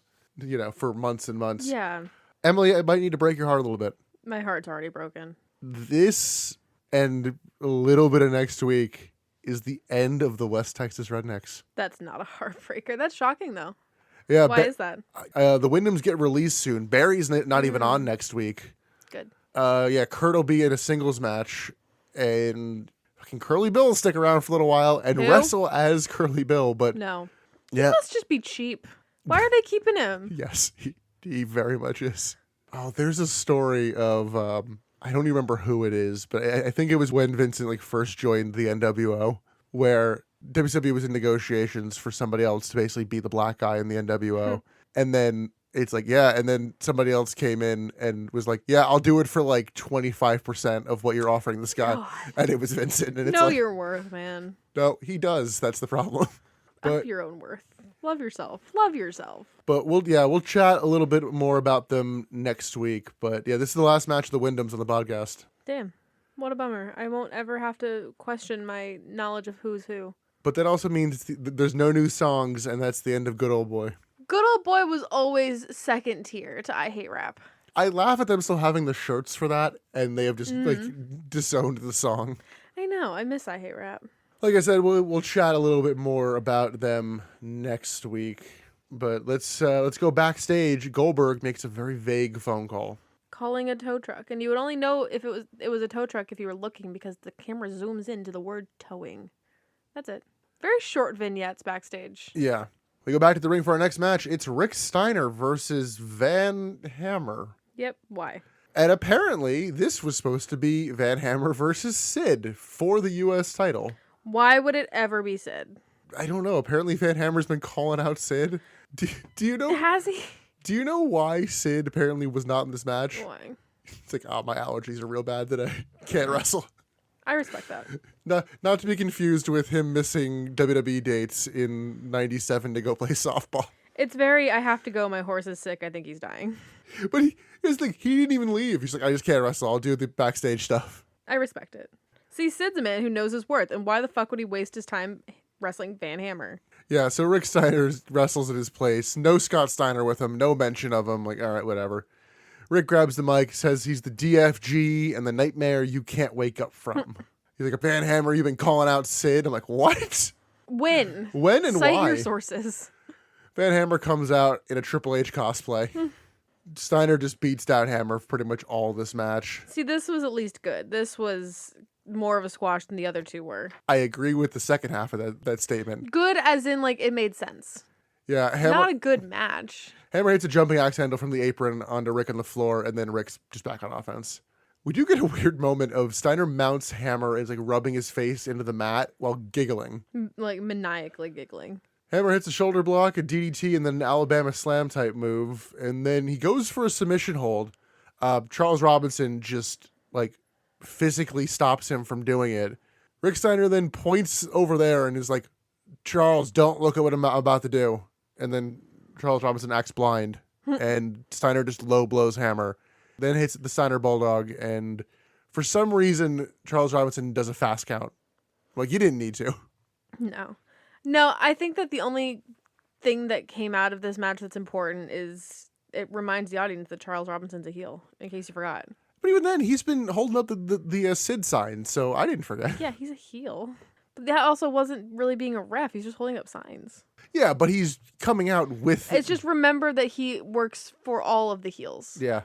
for months and months. Yeah. Emily, I might need to break your heart a little bit. My heart's already broken. This and a little bit of next week is the end of the West Texas Rednecks. That's not a heartbreaker. That's shocking, though. Yeah. Why is that? The Wyndhams get released soon. Barry's not even on next week. Good. Kurt will be in a singles match, and fucking Curly Bill will stick around for a little while and Who? wrestle as Curly Bill. But No. yeah, He must just be cheap. Why are they keeping him? yes, he very much is. Oh, there's a story of I don't even remember who it is, but I think it was when Vincent first joined the NWO, where WCW was in negotiations for somebody else to basically be the black guy in the NWO, and then It's like, yeah, and then somebody else came in and was like, yeah, I'll do it for like 25% of what you're offering this guy. God. And it was Vincent. And it's Know like, your worth, man. no, he does. That's the problem. Up But your own worth. Love yourself. Love yourself. we'll chat a little bit more about them next week. But yeah, this is the last match of the Wyndhams on the podcast. Damn. What a bummer. I won't ever have to question my knowledge of who's who. But that also means there's no new songs, and that's the end of Good Old Boy. Good Old Boy was always second tier to I Hate Rap. I laugh at them still having the shirts for that, and they have just like disowned the song. I know. I miss I Hate Rap. Like I said, we'll chat a little bit more about them next week. But let's go backstage. Goldberg makes a very vague phone call. Calling a tow truck, and you would only know if it was a tow truck if you were looking because the camera zooms into the word towing. That's it. Very short vignettes backstage. Yeah. We go back to the ring for our next match. It's Rick Steiner versus Van Hammer. Yep. Why? And apparently, this was supposed to be Van Hammer versus Sid for the U.S. title. Why would it ever be Sid? I don't know. Apparently, Van Hammer's been calling out Sid. Do you know? Has he? Do you know why Sid apparently was not in this match? Why? It's like, oh, my allergies are real bad today. Can't wrestle. I respect that. Not to be confused with him missing WWE dates in '97 to go play softball. It's very, I have to go, my horse is sick, I think he's dying. But here's the thing, he didn't even leave. He's like, I just can't wrestle. I'll do the backstage stuff. I respect it. See, Sid's a man who knows his worth, and why the fuck would he waste his time wrestling Van Hammer? Yeah, so Rick Steiner wrestles at his place. No Scott Steiner with him. No mention of him. Like, all right, whatever. Rick grabs the mic, says he's the DFG and the nightmare you can't wake up from. He's like, a Van Hammer, you've been calling out Sid. I'm like, what? When? When and Cite why? your sources. Van Hammer comes out in a Triple H cosplay. Steiner just beats down Hammer for pretty much all this match. See, this was at least good. This was more of a squash than the other two were. I agree with the second half of that statement. Good as in, like, it made sense. Yeah, Not a good match. Hammer hits a jumping axe handle from the apron onto Rick on the floor, and then Rick's just back on offense. We do get a weird moment of Steiner mounts Hammer and is like rubbing his face into the mat while giggling. Like, maniacally giggling. Hammer hits a shoulder block, a DDT, and then an Alabama slam type move, and then he goes for a submission hold. Charles Robinson just like physically stops him from doing it. Rick Steiner then points over there and is like, Charles, don't look at what I'm about to do. And then Charles Robinson acts blind, and Steiner just low blows Hammer. Then hits the Steiner Bulldog, and for some reason, Charles Robinson does a fast count. Like, you didn't need to. No, I think that the only thing that came out of this match that's important is it reminds the audience that Charles Robinson's a heel, in case you forgot. But even then, he's been holding up the Sid sign, so I didn't forget. Yeah, he's a heel. But that also wasn't really being a ref. He's just holding up signs. Yeah, but he's coming out with... It's just remember that he works for all of the heels. Yeah.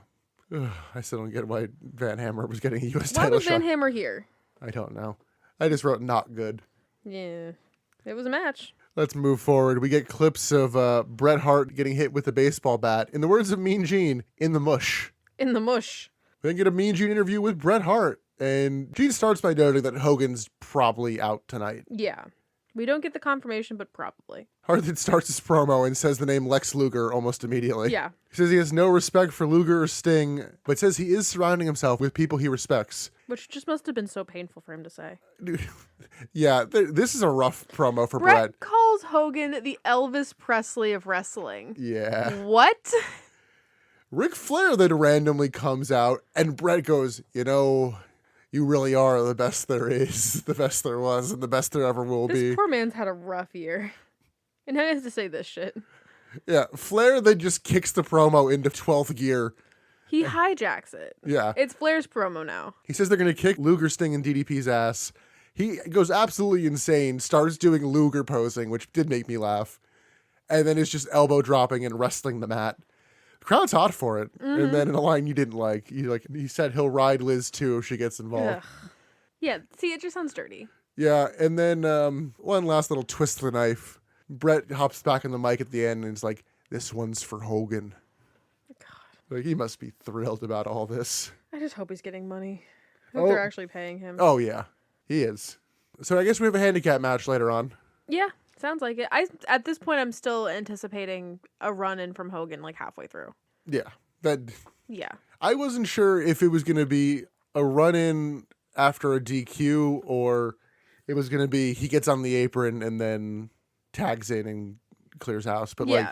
Ugh, I still don't get why Van Hammer was getting a U.S. Why title was Van shot. Hammer here? I don't know. I just wrote not good. Yeah. It was a match. Let's move forward. We get clips of Bret Hart getting hit with a baseball bat. In the words of Mean Gene, in the mush. In the mush. We then get a Mean Gene interview with Bret Hart. And Gene starts by noting that Hogan's probably out tonight. Yeah. We don't get the confirmation, but probably. Hart then starts his promo and says the name Lex Luger almost immediately. Yeah. He says he has no respect for Luger or Sting, but says he is surrounding himself with people he respects. Which just must have been so painful for him to say. Yeah, this is a rough promo for Bret. Bret calls Hogan the Elvis Presley of wrestling. Yeah. What? Ric Flair then randomly comes out, and Bret goes, you really are the best there is, the best there was, and the best there ever will be. This poor man's had a rough year. And now he has to say this shit. Yeah, Flair then just kicks the promo into 12th gear. He hijacks it. Yeah. It's Flair's promo now. He says they're going to kick Luger, Sting, and DDP's ass. He goes absolutely insane, starts doing Luger posing, which did make me laugh. And then is just elbow dropping and wrestling the mat. The crowd's hot for it. Mm-hmm. And then in a line you didn't like, he said he'll ride Liz too if she gets involved. Ugh. Yeah, see, it just sounds dirty. Yeah, and then one last little twist of the knife. Bret hops back on the mic at the end and is like, this one's for Hogan. God. Like, he must be thrilled about all this. I just hope he's getting money. I hope they're actually paying him. Oh, yeah. He is. So I guess we have a handicap match later on. Yeah. Sounds like it. At this point, I'm still anticipating a run-in from Hogan like halfway through. Yeah. Yeah. I wasn't sure if it was going to be a run-in after a DQ or it was going to be he gets on the apron and then tags in and clears house. But, like,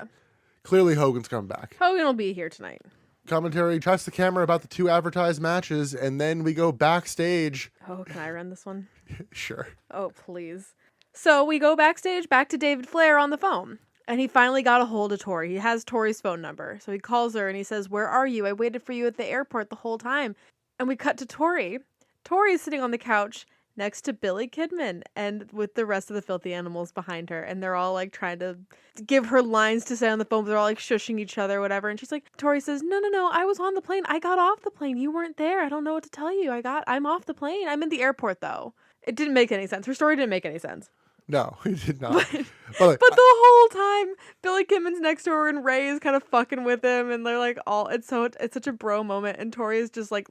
clearly Hogan's coming back. Hogan will be here tonight. Commentary chats the camera about the 2 advertised matches, and then we go backstage. Oh, can I run this one? Sure. Oh, please. So we go backstage, back to David Flair on the phone. And he finally got a hold of Tori. He has Tori's phone number. So he calls her and he says, "Where are you? I waited for you at the airport the whole time." And we cut to Tori. Tori is sitting on the couch next to Billy Kidman and with the rest of the filthy animals behind her. And they're all like trying to give her lines to say on the phone, but they're all like shushing each other or whatever. And she's like, Tori says, no, I was on the plane. I got off the plane. You weren't there. I don't know what to tell you. I'm off the plane. I'm in the airport though. It didn't make any sense. Her story didn't make any sense. No, it did not. But the whole time, Billy Kidman's next to her and Ray is kind of fucking with him, and they're like it's such a bro moment, and Tori is just like,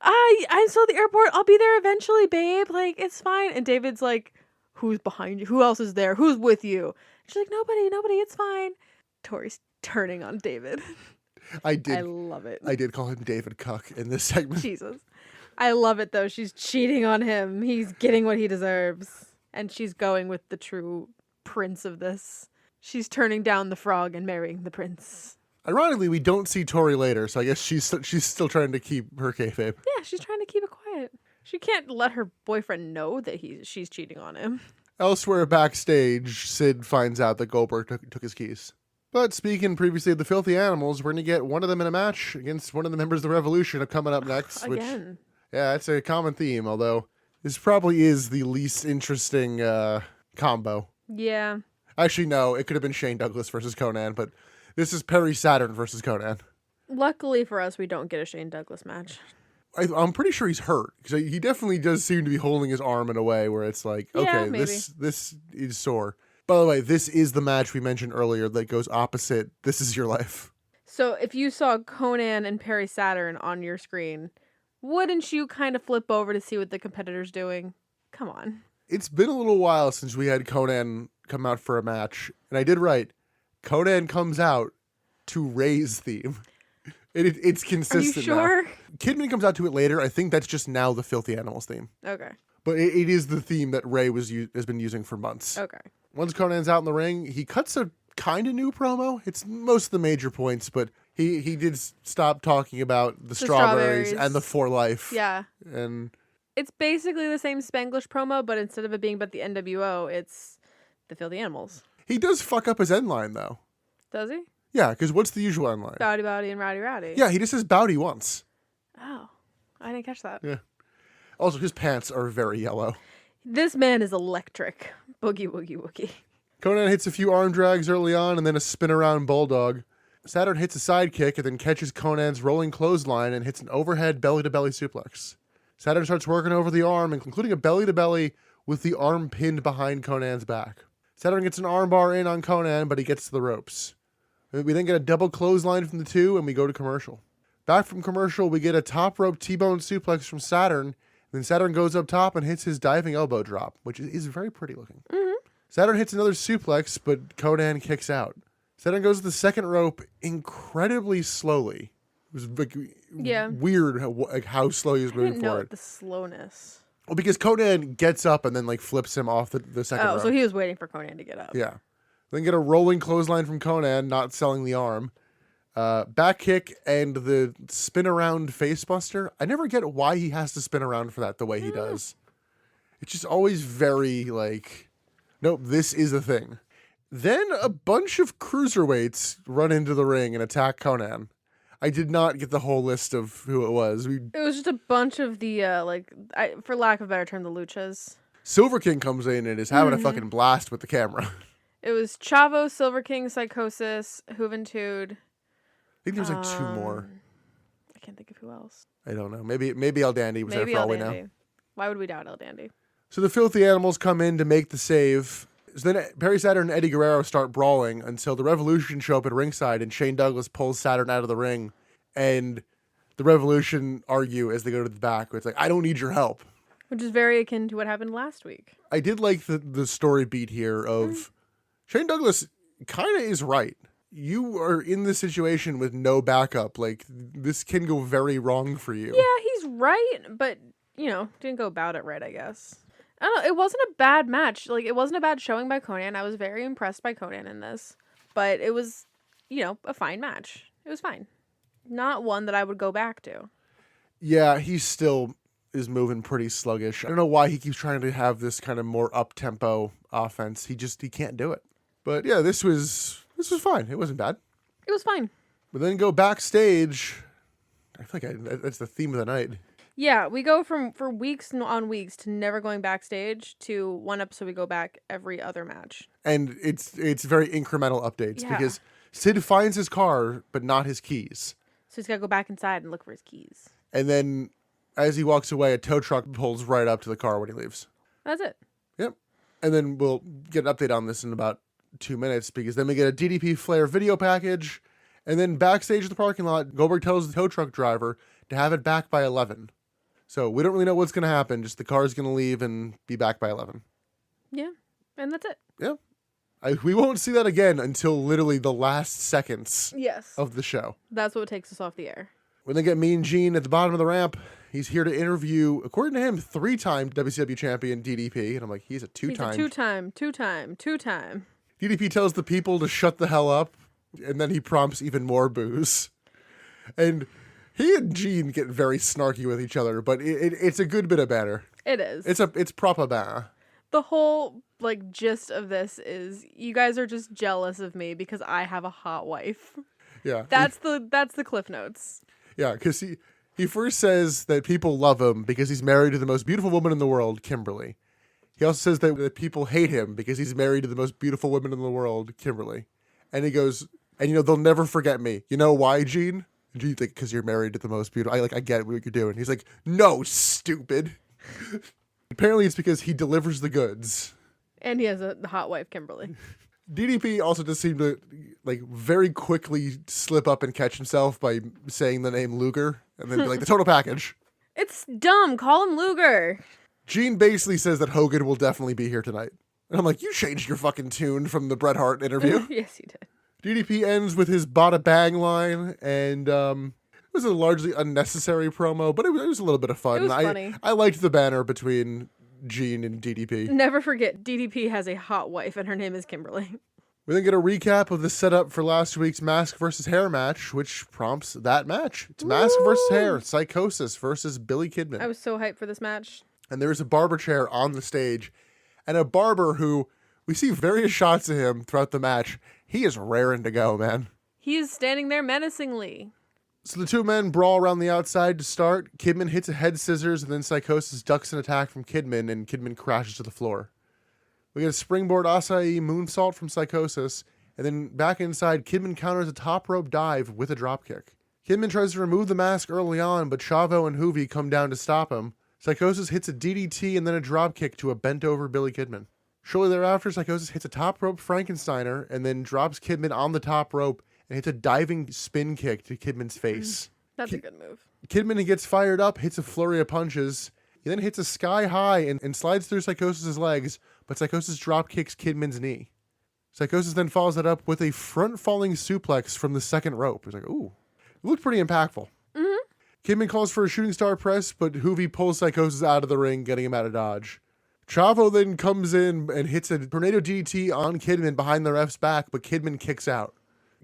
I'm still at the airport. I'll be there eventually, babe. Like, it's fine. And David's like, who's behind you? Who else is there? Who's with you? She's like, nobody. It's fine. Tori's turning on David. I love it. I did call him David Cuck in this segment. Jesus. I love it though. She's cheating on him. He's getting what he deserves. And she's going with the true prince of this. She's turning down the frog and marrying the prince. Ironically, we don't see Tori later, so I guess she's still trying to keep her kayfabe. Yeah, she's trying to keep it quiet. She can't let her boyfriend know that she's cheating on him. Elsewhere backstage, Sid finds out that Goldberg took his keys. But speaking previously of the Filthy Animals, we're going to get one of them in a match against one of the members of the Revolution coming up next. Again. Yeah, it's a common theme, although this probably is the least interesting combo. Yeah. Actually, no, it could have been Shane Douglas versus Conan, but this is Perry Saturn versus Conan. Luckily for us, we don't get a Shane Douglas match. I'm pretty sure he's hurt, because he definitely does seem to be holding his arm in a way where it's like, okay, this is sore. By the way, this is the match we mentioned earlier that goes opposite This Is Your Life. So if you saw Conan and Perry Saturn on your screen, wouldn't you kind of flip over to see what the competitor's doing? Come on. It's been a little while since we had Conan come out for a match, and I did write, Conan comes out to Ray's theme. It's consistent. Are you sure? Now. Kidman comes out to it later. I think that's just now the Filthy Animals theme. Okay. But it is the theme that Ray has been using for months. Okay. Once Conan's out in the ring, he cuts a kind of new promo. It's most of the major points, but he did stop talking about the strawberries and the For Life. Yeah. And it's basically the same Spanglish promo, but instead of it being about the NWO, it's the Filthy Animals. He does fuck up his end line, though. Does he? Yeah, because what's the usual end line? Bowdy Bowdy and Rowdy Rowdy. Yeah, he just says Bowdy once. Oh, I didn't catch that. Yeah. Also, his pants are very yellow. This man is electric. Boogie, woogie, woogie. Conan hits a few arm drags early on and then a spin around bulldog. Saturn hits a sidekick and then catches Conan's rolling clothesline and hits an overhead belly-to-belly suplex. Saturn starts working over the arm, including a belly-to-belly with the arm pinned behind Conan's back. Saturn gets an armbar in on Conan, but he gets to the ropes. We then get a double clothesline from the two, and we go to commercial. Back from commercial, we get a top rope T-bone suplex from Saturn. Then Saturn goes up top and hits his diving elbow drop, which is very pretty looking. Mm-hmm. Saturn hits another suplex, but Conan kicks out. Saturn goes to the second rope incredibly slowly. It was like weird how slow he was moving forward. The slowness. Well, because Conan gets up and then flips him off the second rope. Oh, so he was waiting for Conan to get up. Yeah. Then get a rolling clothesline from Conan, not selling the arm. Back kick and the spin around facebuster. I never get why he has to spin around for that the way he does. It's just always very nope, this is a thing. Then a bunch of cruiserweights run into the ring and attack Conan. I did not get the whole list of who it was. It was just a bunch of the, for lack of a better term, the luchas. Silver King comes in and is having a fucking blast with the camera. It was Chavo, Silver King, Psychosis, Juventud. I think there's 2 more. I can't think of who else. I don't know. Maybe El Dandy was there for all we know. Why would we doubt El Dandy? So the Filthy Animals come in to make the save. So then Perry Saturn and Eddie Guerrero start brawling until the Revolution show up at ringside and Shane Douglas pulls Saturn out of the ring. And the Revolution argue as they go to the back. Where it's like, I don't need your help. Which is very akin to what happened last week. I did like the story beat here of Shane Douglas kind of is right. You are in this situation with no backup. Like, this can go very wrong for you. Yeah, he's right, but, didn't go about it right, I guess. I don't know. It wasn't a bad match. Like, it wasn't a bad showing by Conan. I was very impressed by Conan in this. But it was, a fine match. It was fine. Not one that I would go back to. Yeah, he still is moving pretty sluggish. I don't know why he keeps trying to have this kind of more up-tempo offense. He can't do it. But yeah, this was fine. It wasn't bad. It was fine. But then go backstage. I feel like that's the theme of the night. Yeah, we go for weeks on weeks to never going backstage to one episode we go back every other match. And it's very incremental updates Yeah. because Sid finds his car, but not his keys. So he's got to go back inside and look for his keys. And then as he walks away, a tow truck pulls right up to the car when he leaves. That's it. Yep. And then we'll get an update on this in about 2 minutes because then we get a DDP Flair video package. And then backstage in the parking lot, Goldberg tells the tow truck driver to have it back by 11. So we don't really know what's going to happen. Just the car's going to leave and be back by 11. Yeah. And that's it. Yeah. We won't see that again until literally the last seconds Yes. of the show. That's what takes us off the air. When they get Mean Gene at the bottom of the ramp, he's here to interview, according to him, 3-time WCW champion DDP. And I'm like, he's a two-time. He's a two-time. DDP tells the people to shut the hell up, and then he prompts even more booze. And he and Gene get very snarky with each other, but it's a good bit of banter. It is. It's proper banter. The whole gist of this is you guys are just jealous of me because I have a hot wife. Yeah. That's the Cliff Notes. Yeah, because he first says that people love him because he's married to the most beautiful woman in the world, Kimberly. He also says that people hate him because he's married to the most beautiful woman in the world, Kimberly. And he goes, and they'll never forget me. You know why, Gene? And Gene's like, because you're married to the most beautiful. I get what you're doing. He's like, no, stupid. Apparently it's because he delivers the goods. And he has a hot wife, Kimberly. DDP also just seemed to very quickly slip up and catch himself by saying the name Luger and then be like, the total package. It's dumb. Call him Luger. Gene basically says that Hogan will definitely be here tonight. And I'm like, you changed your fucking tune from the Bret Hart interview. Yes, he did. DDP ends with his bada bang line, and it was a largely unnecessary promo, but it was a little bit of fun. It was funny. I liked the banner between Gene and DDP. Never forget, DDP has a hot wife, and her name is Kimberly. We then get a recap of the setup for last week's Mask versus Hair match, which prompts that match. It's Mask versus Hair, Psychosis versus Billy Kidman. I was so hyped for this match. And there's a barber chair on the stage, and a barber who we see various shots of him throughout the match. He is raring to go, man. He is standing there menacingly. So the two men brawl around the outside to start. Kidman hits a head scissors, and then Psychosis ducks an attack from Kidman, and Kidman crashes to the floor. We get a springboard acai moonsault from Psychosis, and then back inside, Kidman counters a top rope dive with a dropkick. Kidman tries to remove the mask early on, but Chavo and Hoovy come down to stop him. Psychosis hits a DDT and then a dropkick to a bent-over Billy Kidman. Shortly thereafter, Psychosis hits a top rope Frankensteiner and then drops Kidman on the top rope and hits a diving spin kick to Kidman's face. That's a good move. Kidman gets fired up, hits a flurry of punches. He then hits a sky high and slides through Psychosis' legs, but Psychosis drop kicks Kidman's knee. Psychosis then follows that up with a front falling suplex from the second rope. It's like, ooh, it looked pretty impactful. Mm-hmm. Kidman calls for a shooting star press, but Hoovy pulls Psychosis out of the ring, getting him out of dodge. Chavo then comes in and hits a tornado DDT on Kidman behind the ref's back, but Kidman kicks out.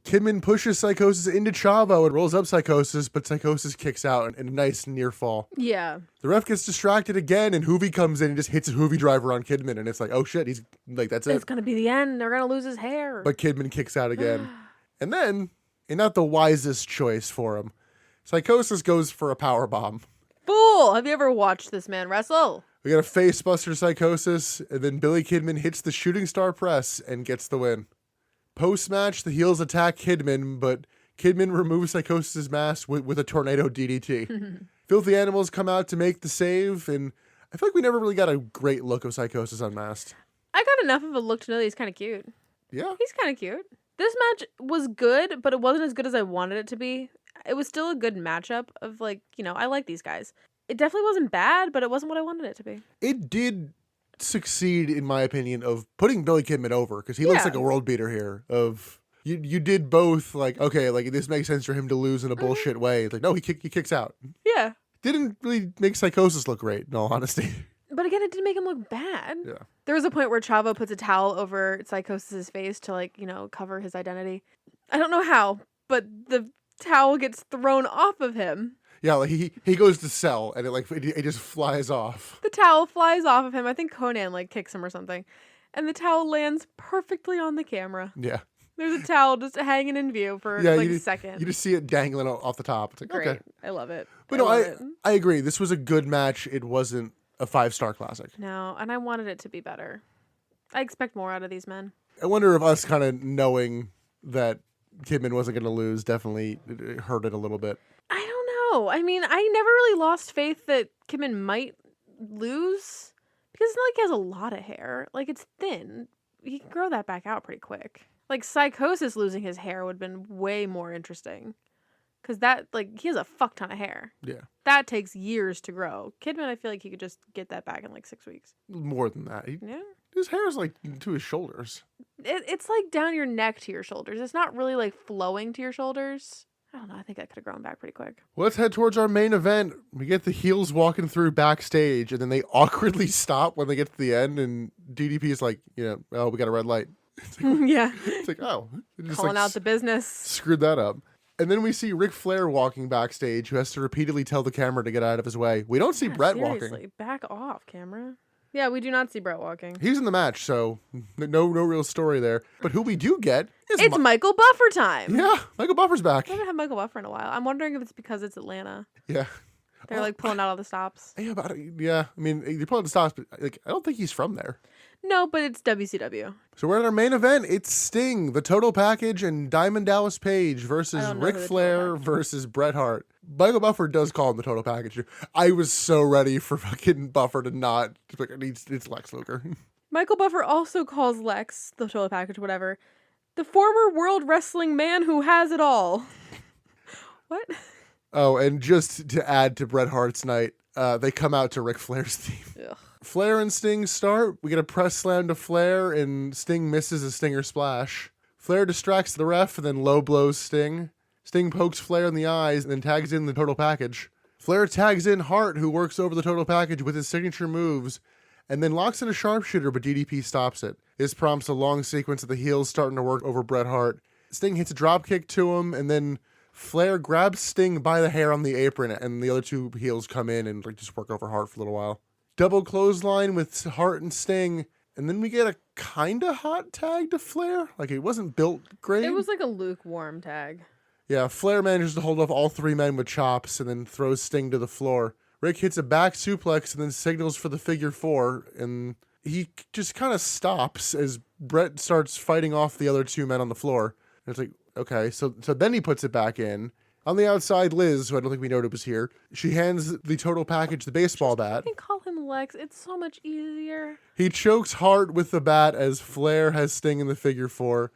Kidman pushes Psychosis into Chavo and rolls up Psychosis, but Psychosis kicks out in a nice near fall. Yeah. The ref gets distracted again, and Hoovy comes in and just hits a Hoovy driver on Kidman, and it's like, oh shit, he's like, that's it. It's going to be the end. They're going to lose his hair. But Kidman kicks out again. And then, and not the wisest choice for him, Psychosis goes for a powerbomb. Fool! Have you ever watched this man wrestle? We got a facebuster Psychosis, and then Billy Kidman hits the shooting star press and gets the win. Post-match, the heels attack Kidman, but Kidman removes Psychosis' mask with a tornado DDT. Filthy Animals come out to make the save, and I feel like we never really got a great look of Psychosis unmasked. I got enough of a look to know that he's kind of cute. Yeah. He's kind of cute. This match was good, but it wasn't as good as I wanted it to be. It was still a good matchup of I like these guys. It definitely wasn't bad, but it wasn't what I wanted it to be. It did succeed, in my opinion, of putting Billy Kidman over because he looks Yeah. like a world beater here. You did both, like, okay, like this makes sense for him to lose in a bullshit way. It's like, no, he kicks out. Yeah. Didn't really make Psychosis look great, in all honesty. But again, it didn't make him look bad. Yeah. There was a point where Chavo puts a towel over Psychosis's face to, like, cover his identity. I don't know how, but the towel gets thrown off of him. Yeah, like he goes to sell and it just flies off. The towel flies off of him. I think Conan, like, kicks him or something. And the towel lands perfectly on the camera. Yeah. There's a towel just hanging in view for a second. You just see it dangling off the top. It's like, Great. okay. I love it. But I agree. This was a good match. It wasn't a 5-star classic. No, and I wanted it to be better. I expect more out of these men. I wonder if us kind of knowing that Kidman wasn't going to lose definitely hurt it a little bit. I don't know. I mean, I never really lost faith that Kidman might lose because it's not like he has a lot of hair. Like, it's thin. He can grow that back out pretty quick. Like, Psychosis losing his hair would have been way more interesting. Because that, like, he has a fuck ton of hair. Yeah. That takes years to grow. Kidman, I feel like he could just get that back in, like, 6 weeks. More than that. Yeah. His hair is, like, to his shoulders. It's, like, down your neck to your shoulders. It's not really, like, flowing to your shoulders. I don't know. I think that could have grown back pretty quick. Well, let's head towards our main event. We get the heels walking through backstage, and then they awkwardly stop when they get to the end, and DDP is like, oh, we got a red light. It's like, Yeah. It's like, oh. Just Calling like out the business. Screwed that up. And then we see Ric Flair walking backstage, who has to repeatedly tell the camera to get out of his way. We don't see Brett seriously, walking. Back off, camera. Yeah, we do not see Brett walking. He's in the match, so no real story there. But who we do get is It's Michael Buffer time. Yeah, Michael Buffer's back. We haven't had Michael Buffer in a while. I'm wondering if it's because it's Atlanta. Yeah. They're like pulling out all the stops. Yeah, I mean, they're pulling the stops, but like, I don't think he's from there. No, but it's WCW. So we're at our main event. It's Sting, the Total Package, and Diamond Dallas Page versus Ric Flair versus Bret Hart. Michael Buffer does call him the Total Package. I was so ready for fucking Buffer to not. It's Lex Luger. Michael Buffer also calls Lex, the Total Package, whatever, the former World Wrestling man who has it all. What? Oh, and just to add to Bret Hart's night, they come out to Ric Flair's theme. Ugh. Flair and Sting start. We get a press slam to Flair, and Sting misses a Stinger splash. Flair distracts the ref and then low blows Sting. Sting pokes Flair in the eyes and then tags in the Total Package. Flair tags in Hart, who works over the Total Package with his signature moves, and then locks in a sharpshooter, but DDP stops it. This prompts a long sequence of the heels starting to work over Bret Hart. Sting hits a dropkick to him, and then Flair grabs Sting by the hair on the apron, and the other two heels come in and just work over Hart for a little while. Double clothesline with Hart and Sting, and then we get a kind of hot tag to Flair. Like, it wasn't built great. It was like a lukewarm tag. Yeah, Flair manages to hold off all three men with chops and then throws Sting to the floor. Rick hits a back suplex and then signals for the figure four, and he just kind of stops as Bret starts fighting off the other two men on the floor. And it's like, okay, so then he puts it back in. On the outside, Liz, who I don't think we noted was here, she hands the Total Package the baseball bat. I can call him Lex. It's so much easier. He chokes Hart with the bat as Flair has Sting in the figure four.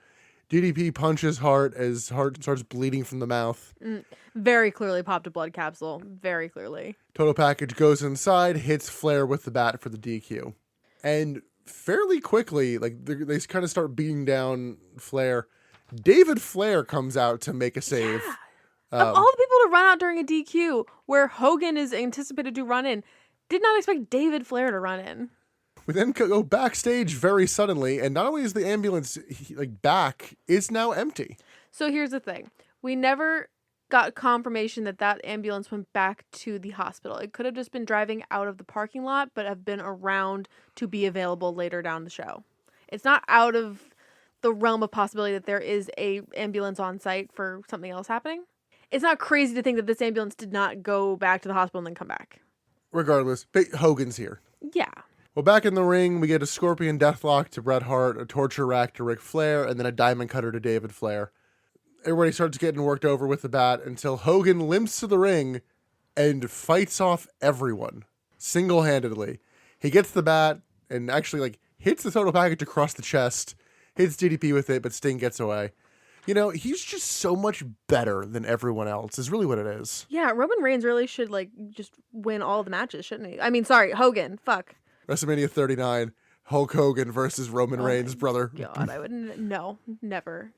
DDP punches Hart as Hart starts bleeding from the mouth. Very clearly popped a blood capsule. Very clearly. Total Package goes inside, hits Flair with the bat for the DQ. And fairly quickly, like, they kind of start beating down Flair. David Flair comes out to make a save. Yeah. Of all the people to run out during a DQ, where Hogan is anticipated to run in, did not expect David Flair to run in. We then go backstage very suddenly, and not only is the ambulance back, it's now empty. So here's the thing. We never got confirmation that ambulance went back to the hospital. It could have just been driving out of the parking lot, but have been around to be available later down the show. It's not out of the realm of possibility that there is a ambulance on site for something else happening. It's not crazy to think that this ambulance did not go back to the hospital and then come back. Regardless, Hogan's here. Yeah. Well, back in the ring, we get a Scorpion Deathlock to Bret Hart, a Torture Rack to Ric Flair, and then a Diamond Cutter to David Flair. Everybody starts getting worked over with the bat until Hogan limps to the ring and fights off everyone single-handedly. He gets the bat and actually hits the Total Package across the chest, hits DDP with it, but Sting gets away. You know, he's just so much better than everyone else, is really what it is. Yeah, Roman Reigns really should, just win all the matches, shouldn't he? I mean, sorry, Hogan. Fuck. WrestleMania 39, Hulk Hogan versus Roman Reigns, brother. God, I would no, never.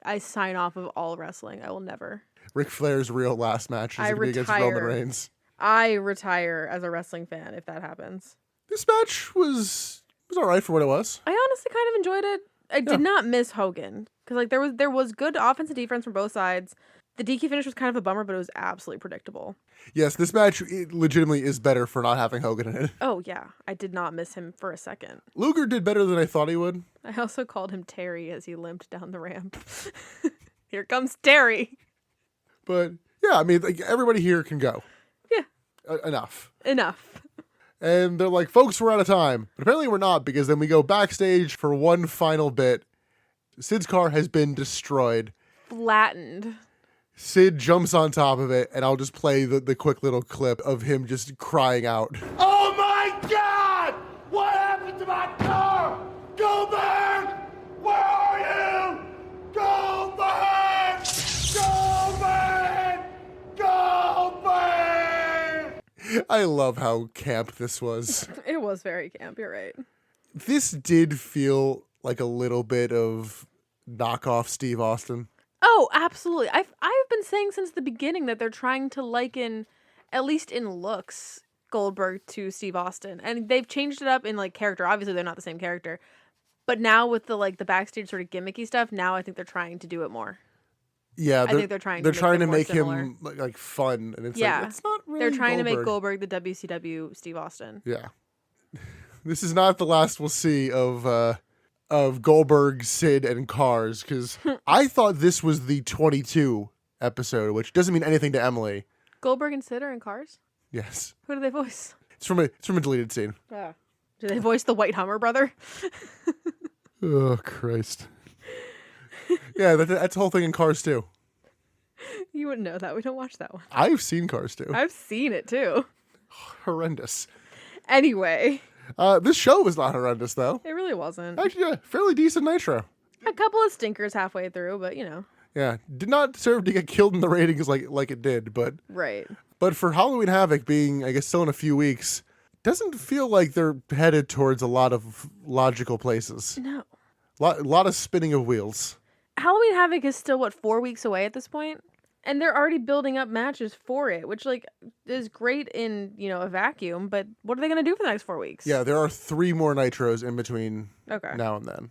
I sign off of all wrestling. I will never. Ric Flair's real last match is I going to be against Roman retire. Reigns. I retire as a wrestling fan if that happens. This match was all right for what it was. I honestly kind of enjoyed it. I did not miss Hogan because like there was good offense and defense from both sides. The DQ finish was kind of a bummer, but it was absolutely predictable. Yes, this match legitimately is better for not having Hogan in it. Oh yeah, I did not miss him for a second. Luger did better than I thought he would. I also called him Terry as he limped down the ramp. Here comes Terry. But yeah, I mean, like, everybody here can go. Yeah. Enough. And they're like, folks, we're out of time. But apparently we're not, because then we go backstage for one final bit. Sid's car has been destroyed. Flattened. Sid jumps on top of it, and I'll just play the quick little clip of him just crying out. Oh my God! What happened to my car? Goldberg! Where are you? Goldberg! Goldberg! Goldberg! I love how camp this was. It was very camp, you're right. This did feel like a little bit of knockoff Steve Austin. Oh, absolutely. I've been saying since the beginning that they're trying to liken, at least in looks, Goldberg to Steve Austin. And they've changed it up in like character. Obviously they're not the same character. But now with the like the backstage sort of gimmicky stuff, now I think they're trying to do it more. Yeah, I think they're trying to make similar. him like fun, and it's Yeah. like it's not really. They're trying to make Goldberg. Goldberg the WCW Steve Austin. Yeah, this is not the last we'll see of Goldberg, Sid, and Cars, because I thought this was the 22 episode, which doesn't mean anything to Emily. Goldberg and Sid are in Cars? Yes, Who do they voice? it's from a deleted scene. Do they voice the White Hummer brother? Oh Christ! Yeah, that's the whole thing in Cars too. You wouldn't know that. We don't watch that one. I've seen Cars too. I've seen it too. Horrendous. Anyway, This show was not horrendous though. it really wasn't. Actually, yeah, fairly decent Nitro. A couple of stinkers halfway through, but you know. Yeah, did not deserve to get killed in the ratings like it did, but Right. for Halloween Havoc being, I guess, still in a few weeks, doesn't feel like they're headed towards a lot of logical places. No. Lot of spinning of wheels. Halloween Havoc is still, 4 weeks away at this point? And they're already building up matches for it, which, like, is great in, a vacuum, but what are they going to do for the next 4 weeks? Yeah, there are 3 more Nitros in between Okay. now and then.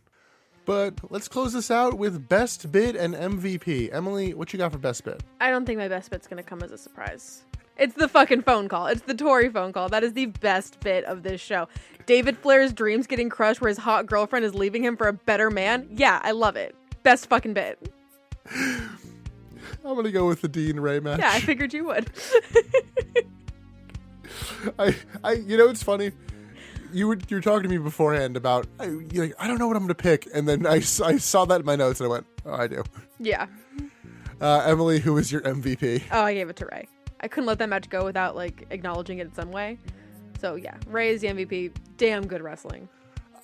But let's close this out with Best Bid and MVP. Emily, what you got for Best Bid? I don't think my best bit's going to come as a surprise. It's the fucking phone call. It's the Tori phone call. That is the best bit of this show. David Flair's dreams getting crushed where his hot girlfriend is leaving him for a better man. Yeah, I love it. Best fucking bit. I'm gonna go with the Dean Ray match. Yeah, I figured you would. It's funny. You were talking to me beforehand about, you're like, I don't know what I'm gonna pick, and then I saw that in my notes and I went, oh, I do. Yeah. Emily, who is your MVP? Oh, I gave it to Ray. I couldn't let that match go without, acknowledging it in some way. So, yeah, Ray is the MVP. Damn good wrestling.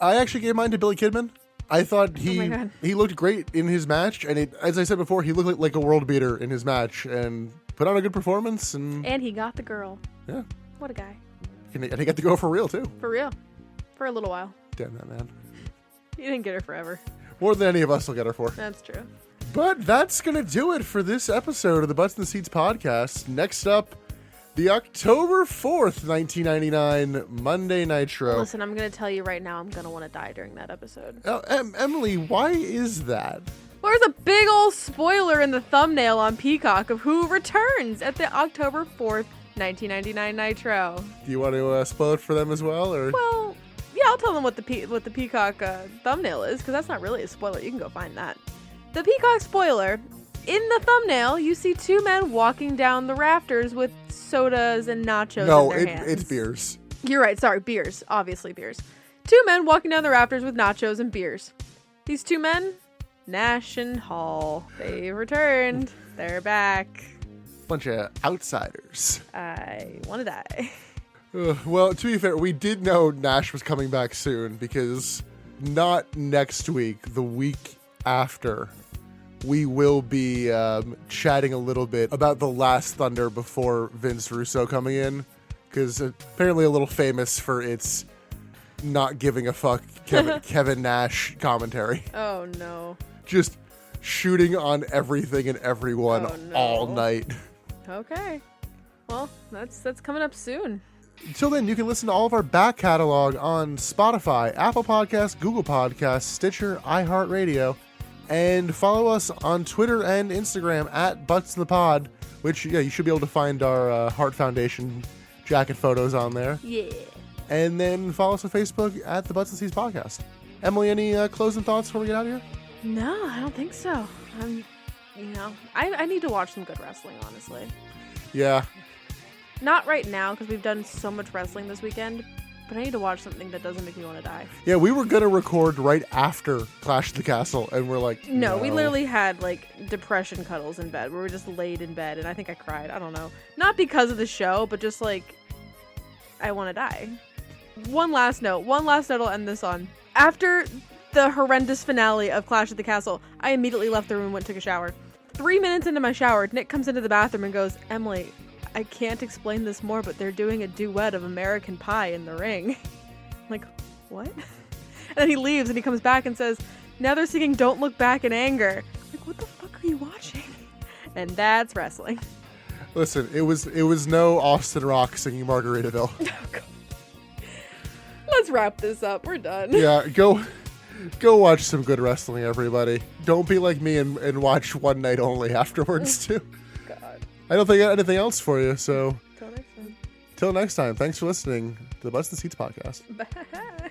I actually gave mine to Billy Kidman. I thought my God. he looked great in his match, and as I said before, he looked like a world beater in his match, and put on a good performance, and he got the girl. yeah, What a guy. and he got to go for real too. For real. For a little while. Damn that man! He didn't get her forever. More than any of us will get her for. That's true. But that's gonna do it for this episode of the Butts in the Seats podcast. Next up, the October 4th, 1999 Monday Nitro. Listen, I'm going to tell you right now, I'm going to want to die during that episode. Oh, Emily, why is that? Well, there's a big old spoiler in the thumbnail on Peacock of who returns at the October 4th, 1999 Nitro. Do you want to spoil it for them as well, or? Well, yeah, I'll tell them what the Peacock thumbnail is, because that's not really a spoiler. You can go find that. The Peacock spoiler, in the thumbnail, you see 2 men walking down the rafters with sodas and nachos No, in their hands. it's beers. You're right, sorry, beers. Obviously beers. 2 men walking down the rafters with nachos and beers. These 2 men, Nash and Hall. They returned. They're back. Bunch of outsiders. I want to die. Well, to be fair, we did know Nash was coming back soon, because not next week, the week after, we will be chatting a little bit about the last Thunder before Vince Russo coming in, because apparently a little famous for its not giving a fuck Kevin Nash commentary. Oh no. Just shooting on everything and everyone Oh, no. all night. Okay. Well, that's coming up soon. Until then, you can listen to all of our back catalog on Spotify, Apple Podcasts, Google Podcasts, Stitcher, iHeartRadio, and follow us on Twitter and Instagram at Butts in the Pod, which, yeah, you should be able to find our Heart Foundation jacket photos on there. Yeah. And then follow us on Facebook at the Butts and Seats Podcast. Emily, any closing thoughts before we get out of here? No, I don't think so. I need to watch some good wrestling, honestly. Yeah. Not right now, because we've done so much wrestling this weekend, but I need to watch something that doesn't make me want to die. Yeah, we were going to record right after Clash of the Castle, and we're like, No, we literally had, depression cuddles in bed, where we just laid in bed, and I think I cried. I don't know. Not because of the show, but just, I want to die. One last note I'll end this on. After the horrendous finale of Clash of the Castle, I immediately left the room and went and took a shower. 3 minutes into my shower, Nick comes into the bathroom and goes, Emily, I can't explain this more, but they're doing a duet of American Pie in the ring. I'm like, what? And then he leaves and he comes back and says, now they're singing Don't Look Back in Anger. I'm like, what the fuck are you watching? And that's wrestling. Listen, it was no Austin Rock singing Margaritaville. Oh, God. Let's wrap this up. We're done. Yeah, go watch some good wrestling, everybody. Don't be like me and watch one night only afterwards, too. God. I don't think I got anything else for you, so Till next time. till next time, thanks for listening to the Butts and Seats Podcast. Bye.